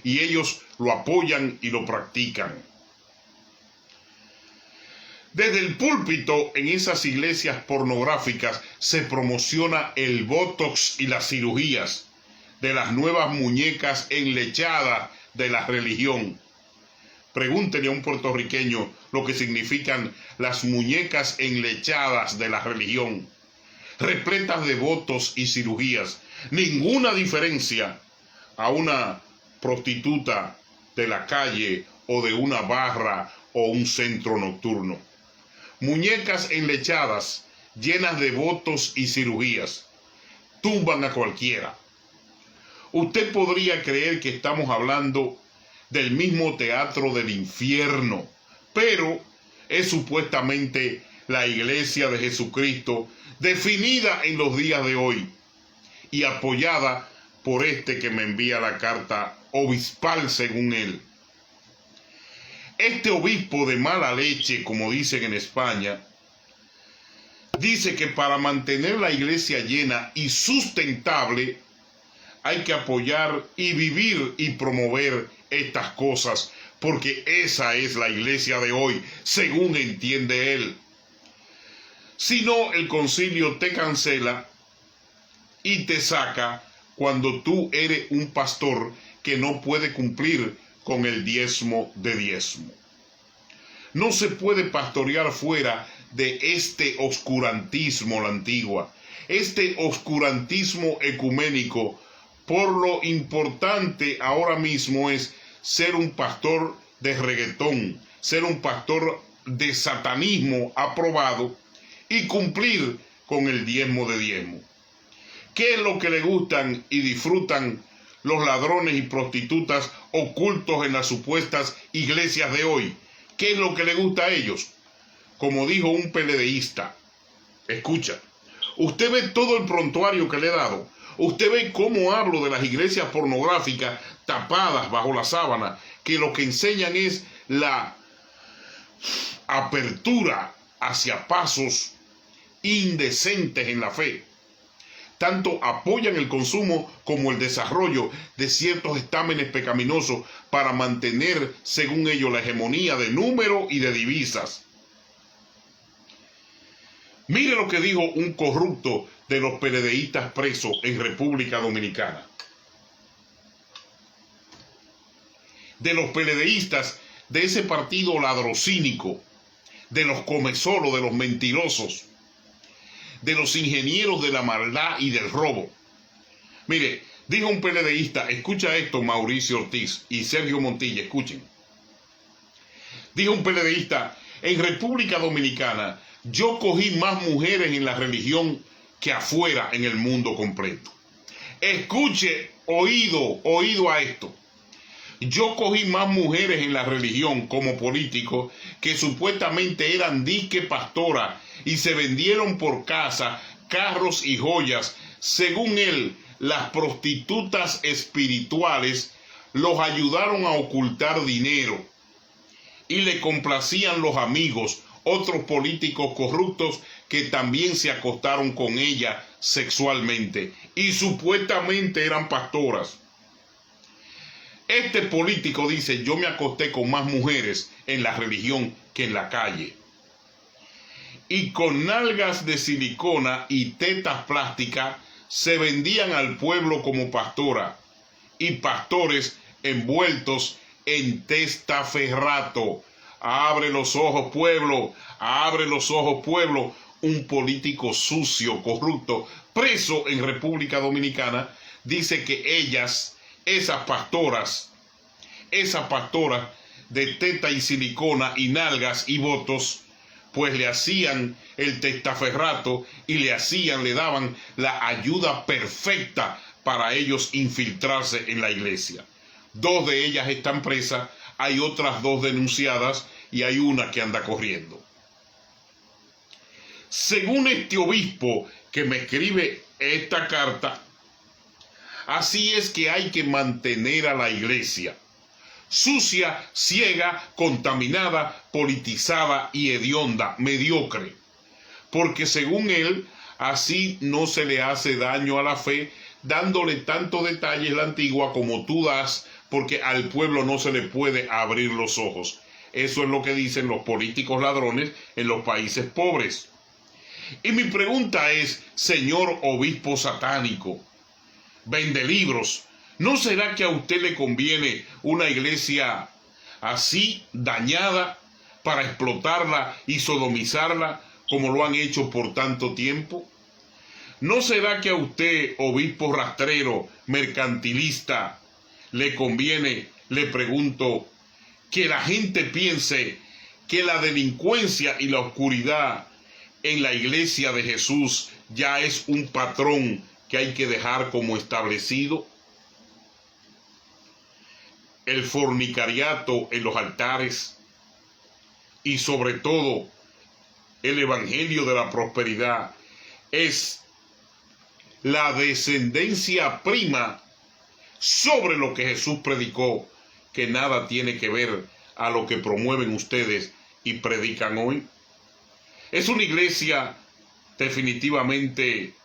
S1: y ellos lo apoyan y lo practican. Desde el púlpito en esas iglesias pornográficas se promociona el botox y las cirugías. de las nuevas muñecas enlechadas de la religión. Pregúntele a un puertorriqueño lo que significan las muñecas enlechadas de la religión, repletas de votos y cirugías. Ninguna diferencia a una prostituta de la calle o de una barra o un centro nocturno. Muñecas enlechadas llenas de votos y cirugías. Tumban a cualquiera. Usted podría creer que estamos hablando del mismo teatro del infierno, pero es supuestamente la Iglesia de Jesucristo definida en los días de hoy y apoyada por este que me envía la carta obispal según él. Este obispo de mala leche, como dicen en España, dice que para mantener la iglesia llena y sustentable hay que apoyar y vivir y promover estas cosas, porque esa es la iglesia de hoy, según entiende él. Si no, el concilio te cancela y te saca cuando tú eres un pastor que no puede cumplir con el diezmo de diezmo. No se puede pastorear fuera de este oscurantismo, la antigua, este oscurantismo ecuménico. Por lo importante ahora mismo es ser un pastor de reggaetón, ser un pastor de satanismo aprobado y cumplir con el diezmo de diezmo. ¿Qué es lo que le gustan y disfrutan los ladrones y prostitutas ocultos en las supuestas iglesias de hoy? ¿Qué es lo que le gusta a ellos? Como dijo un PLDista, escucha, usted ve todo el prontuario que le he dado, usted ve cómo hablo de las iglesias pornográficas tapadas bajo la sábana, que lo que enseñan es la apertura hacia pasos indecentes en la fe. Tanto apoyan el consumo como el desarrollo de ciertos estámenes pecaminosos para mantener, según ellos, la hegemonía de número y de divisas. Mire lo que dijo un corrupto de los PLDistas presos en República Dominicana. De los PLDistas, de ese partido ladrocínico, de los comezolos, de los mentirosos, de los ingenieros de la maldad y del robo. Mire, dijo un PLDista, escucha esto, Mauricio Ortiz y Sergio Montilla, escuchen. Dijo un PLDista, en República Dominicana yo cogí más mujeres en la religión que afuera en el mundo completo. Escuche, oído a esto. Yo cogí más mujeres en la religión como político que supuestamente eran disque pastoras y se vendieron por casa, carros y joyas. Según él, las prostitutas espirituales los ayudaron a ocultar dinero y le complacían los amigos, otros políticos corruptos que también se acostaron con ella sexualmente y supuestamente eran pastoras. Este político dice, yo me acosté con más mujeres en la religión que en la calle. Y con nalgas de silicona y tetas plásticas se vendían al pueblo como pastora y pastores envueltos en testaferrato. Abre los ojos, pueblo, abre los ojos, pueblo. Un político sucio, corrupto, preso en República Dominicana, dice que ellas, esas pastoras de teta y silicona y nalgas y votos, pues le hacían el testaferrato y le daban la ayuda perfecta para ellos infiltrarse en la iglesia. 2 de ellas están presas, hay otras 2 denunciadas y hay una que anda corriendo. Según este obispo que me escribe esta carta, así es que hay que mantener a la iglesia sucia, ciega, contaminada, politizada y hedionda, mediocre. Porque según él, así no se le hace daño a la fe, dándole tantos detalles la antigua como tú das, porque al pueblo no se le puede abrir los ojos. Eso es lo que dicen los políticos ladrones en los países pobres. Y mi pregunta es, señor obispo satánico, vende libros. ¿No será que a usted le conviene una iglesia así, dañada, para explotarla y sodomizarla como lo han hecho por tanto tiempo? ¿No será que a usted, obispo rastrero, mercantilista, le conviene, le pregunto, que la gente piense que la delincuencia y la oscuridad en la iglesia de Jesús ya es un patrón que hay que dejar como establecido? El fornicariato en los altares y sobre todo el evangelio de la prosperidad es la descendencia prima sobre lo que Jesús predicó, que nada tiene que ver a lo que promueven ustedes y predican hoy. Es una iglesia definitivamente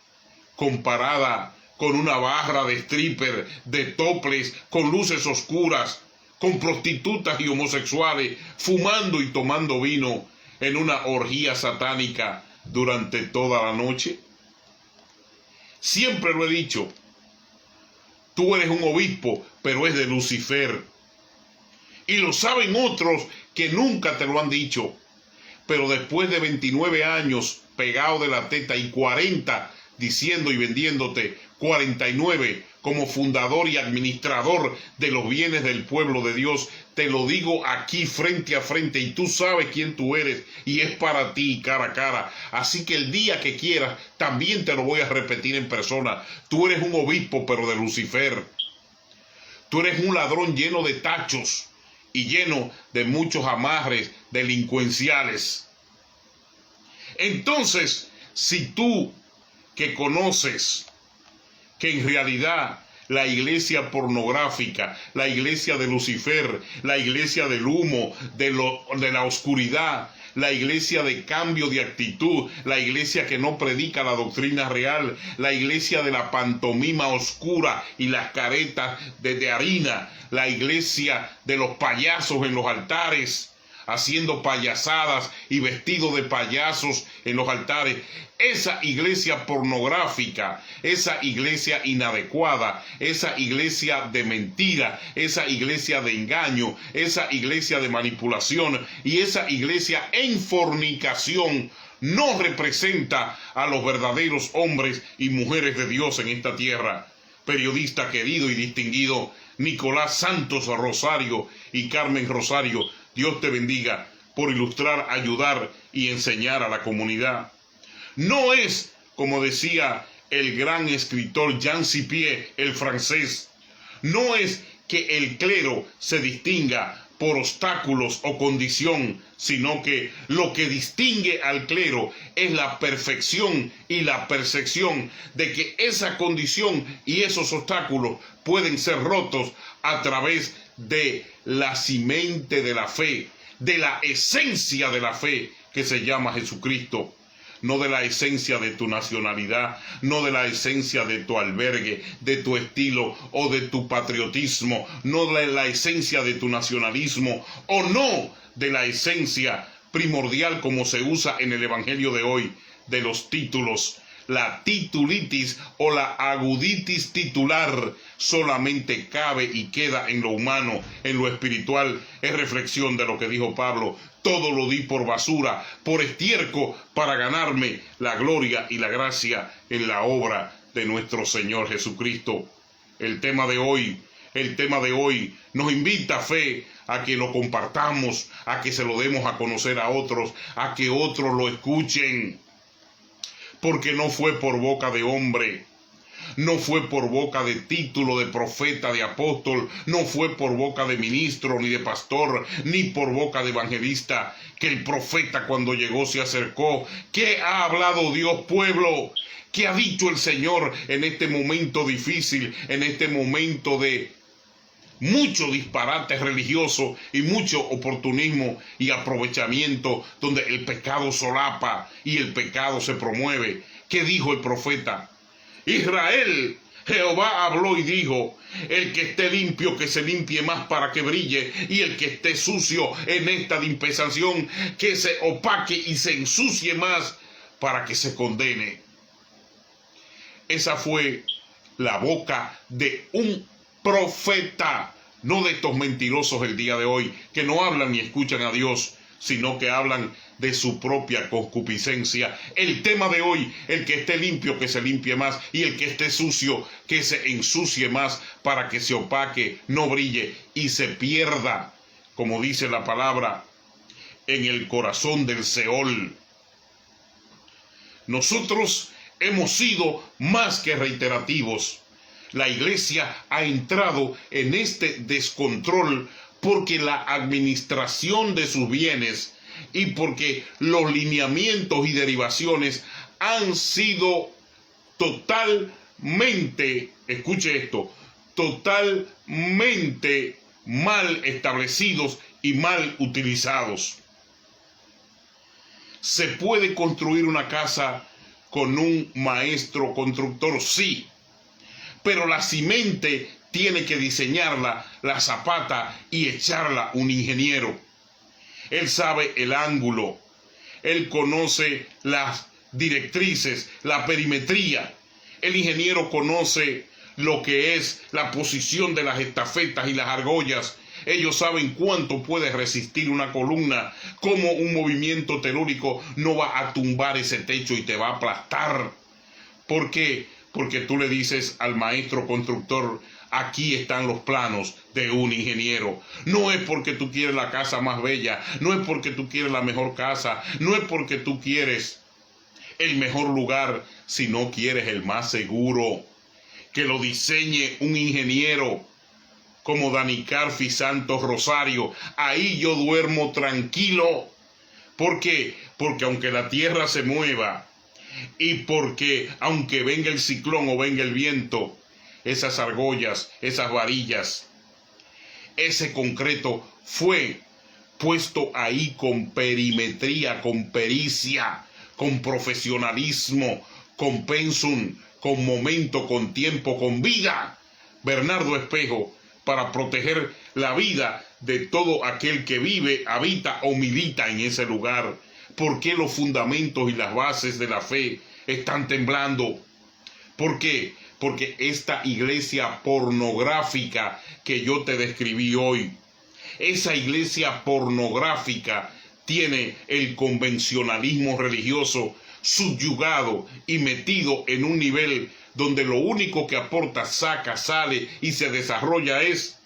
S1: comparada con una barra de stripper, de toples, con luces oscuras, con prostitutas y homosexuales, fumando y tomando vino en una orgía satánica durante toda la noche. Siempre lo he dicho, tú eres un obispo, pero es de Lucifer. Y lo saben otros que nunca te lo han dicho. Pero después de 29 años pegado de la teta y 40 diciendo y vendiéndote 49 como fundador y administrador de los bienes del pueblo de Dios, te lo digo aquí frente a frente y tú sabes quién tú eres y es para ti cara a cara. Así que el día que quieras también te lo voy a repetir en persona. Tú eres un obispo pero de Lucifer. Tú eres un ladrón lleno de tachos y lleno de muchos amarres delincuenciales. Entonces, si tú que conoces que en realidad la iglesia pornográfica, la iglesia de Lucifer, la iglesia del humo, de la oscuridad, la iglesia de cambio de actitud, la iglesia que no predica la doctrina real, la iglesia de la pantomima oscura y las caretas de harina, la iglesia de los payasos en los altares, haciendo payasadas y vestidos de payasos en los altares. Esa iglesia pornográfica, esa iglesia inadecuada, esa iglesia de mentira, esa iglesia de engaño, esa iglesia de manipulación y esa iglesia en fornicación no representa a los verdaderos hombres y mujeres de Dios en esta tierra. Periodista querido y distinguido Nicolás Santos Rosario y Carmen Rosario, Dios te bendiga por ilustrar, ayudar y enseñar a la comunidad. No es, como decía el gran escritor Jean Sipier, el francés, no es que el clero se distinga por obstáculos o condición, sino que lo que distingue al clero es la perfección y la percepción de que esa condición y esos obstáculos pueden ser rotos a través de la simiente de la fe, de la esencia de la fe que se llama Jesucristo. No de la esencia de tu nacionalidad, no de la esencia de tu albergue, de tu estilo o de tu patriotismo, no de la esencia de tu nacionalismo o no de la esencia primordial como se usa en el evangelio de hoy, de los títulos. La titulitis o la aguditis titular solamente cabe y queda en lo humano, en lo espiritual. Es reflexión de lo que dijo Pablo. Todo lo di por basura, por estiércol, para ganarme la gloria y la gracia en la obra de nuestro Señor Jesucristo. El tema de hoy nos invita, fe, a que lo compartamos, a que se lo demos a conocer a otros, a que otros lo escuchen. Porque no fue por boca de hombre, no fue por boca de título de profeta, de apóstol, no fue por boca de ministro, ni de pastor, ni por boca de evangelista, que el profeta cuando llegó se acercó. ¿Qué ha hablado Dios, pueblo? ¿Qué ha dicho el Señor en este momento difícil, en este momento de mucho disparate religioso y mucho oportunismo y aprovechamiento donde el pecado solapa y el pecado se promueve? ¿Qué dijo el profeta? Israel, Jehová habló y dijo: el que esté limpio, que se limpie más para que brille, y el que esté sucio en esta dispensación, que se opaque y se ensucie más para que se condene. Esa fue la boca de un profeta, no de estos mentirosos el día de hoy, que no hablan ni escuchan a Dios, sino que hablan de su propia concupiscencia. El tema de hoy: el que esté limpio, que se limpie más, y el que esté sucio, que se ensucie más, para que se opaque, no brille y se pierda, como dice la palabra, en el corazón del Seol. Nosotros hemos sido más que reiterativos. La iglesia ha entrado en este descontrol porque la administración de sus bienes y porque los lineamientos y derivaciones han sido totalmente, escuche esto, totalmente mal establecidos y mal utilizados. ¿Se puede construir una casa con un maestro constructor? Sí, pero la cimente tiene que diseñarla, la zapata, y echarla un ingeniero. Él sabe el ángulo, él conoce las directrices, la perimetría. El ingeniero conoce lo que es la posición de las estafetas y las argollas. Ellos saben cuánto puede resistir una columna, cómo un movimiento telúrico no va a tumbar ese techo y te va a aplastar. ¿Por qué? Porque tú le dices al maestro constructor: aquí están los planos de un ingeniero. No es porque tú quieres la casa más bella, no es porque tú quieres la mejor casa, no es porque tú quieres el mejor lugar, sino quieres el más seguro. Que lo diseñe un ingeniero como Dani Carfi Santos Rosario. Ahí yo duermo tranquilo. ¿Por qué? Porque aunque la tierra se mueva y porque aunque venga el ciclón o venga el viento, esas argollas, esas varillas, ese concreto fue puesto ahí con perimetría, con pericia, con profesionalismo, con pensum, con momento, con tiempo, con vida. Bernardo Espejo, para proteger la vida de todo aquel que vive, habita o milita en ese lugar. ¿Por qué los fundamentos y las bases de la fe están temblando? ¿Por qué? Porque esta iglesia pornográfica que yo te describí hoy, esa iglesia pornográfica tiene el convencionalismo religioso subyugado y metido en un nivel donde lo único que aporta, saca, sale y se desarrolla es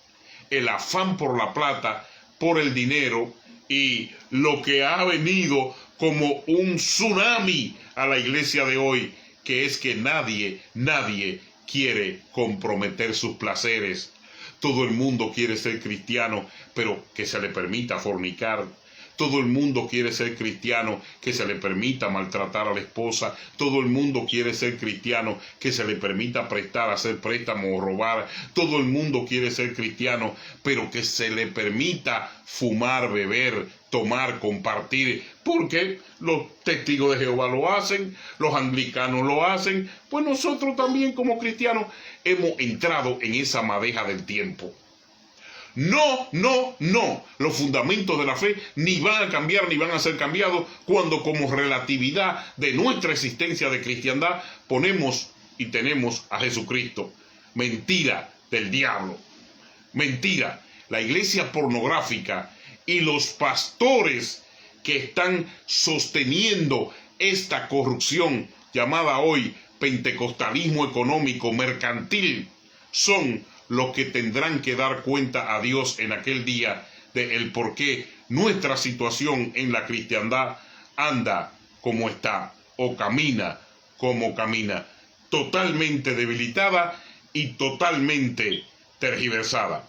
S1: el afán por la plata, por el dinero, y lo que ha venido como un tsunami a la iglesia de hoy, que es que nadie quiere comprometer sus placeres. Todo el mundo quiere ser cristiano, pero que se le permita fornicar. Todo el mundo quiere ser cristiano, que se le permita maltratar a la esposa. Todo el mundo quiere ser cristiano, que se le permita prestar, hacer préstamos o robar. Todo el mundo quiere ser cristiano, pero que se le permita fumar, beber, tomar, compartir. Porque los testigos de Jehová lo hacen, los anglicanos lo hacen. Pues nosotros también como cristianos hemos entrado en esa madeja del tiempo. No. Los fundamentos de la fe ni van a cambiar ni van a ser cambiados cuando como relatividad de nuestra existencia de cristiandad ponemos y tenemos a Jesucristo. Mentira del diablo. Mentira. La iglesia pornográfica y los pastores que están sosteniendo esta corrupción llamada hoy pentecostalismo económico mercantil son los que tendrán que dar cuenta a Dios en aquel día de el por qué nuestra situación en la cristiandad anda como está o camina como camina, totalmente debilitada y totalmente tergiversada.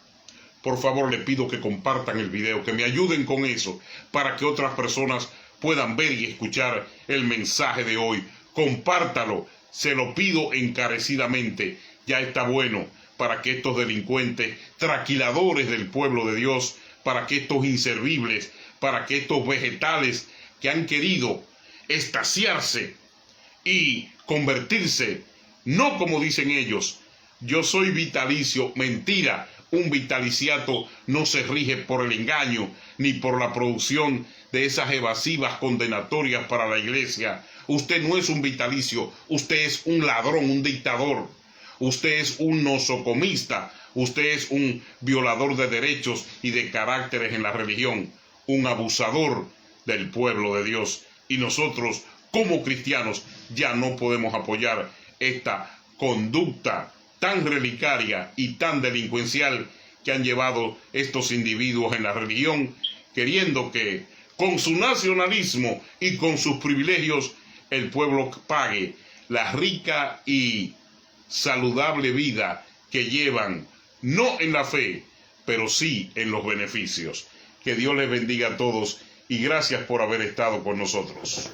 S1: Por favor, le pido que compartan el video, que me ayuden con eso, para que otras personas puedan ver y escuchar el mensaje de hoy. Compártalo, se lo pido encarecidamente. Ya está bueno para que estos delincuentes, traquiladores del pueblo de Dios, para que estos inservibles, para que estos vegetales que han querido extasiarse y convertirse, no como dicen ellos, yo soy vitalicio, mentira. Un vitaliciato no se rige por el engaño ni por la producción de esas evasivas condenatorias para la iglesia. Usted no es un vitalicio, usted es un ladrón, un dictador. Usted es un nosocomista, usted es un violador de derechos y de caracteres en la religión, un abusador del pueblo de Dios. Y nosotros, como cristianos, ya no podemos apoyar esta conducta tan relicaria y tan delincuencial que han llevado estos individuos en la religión, queriendo que con su nacionalismo y con sus privilegios el pueblo pague la rica y saludable vida que llevan, no en la fe, pero sí en los beneficios. Que Dios les bendiga a todos y gracias por haber estado con nosotros.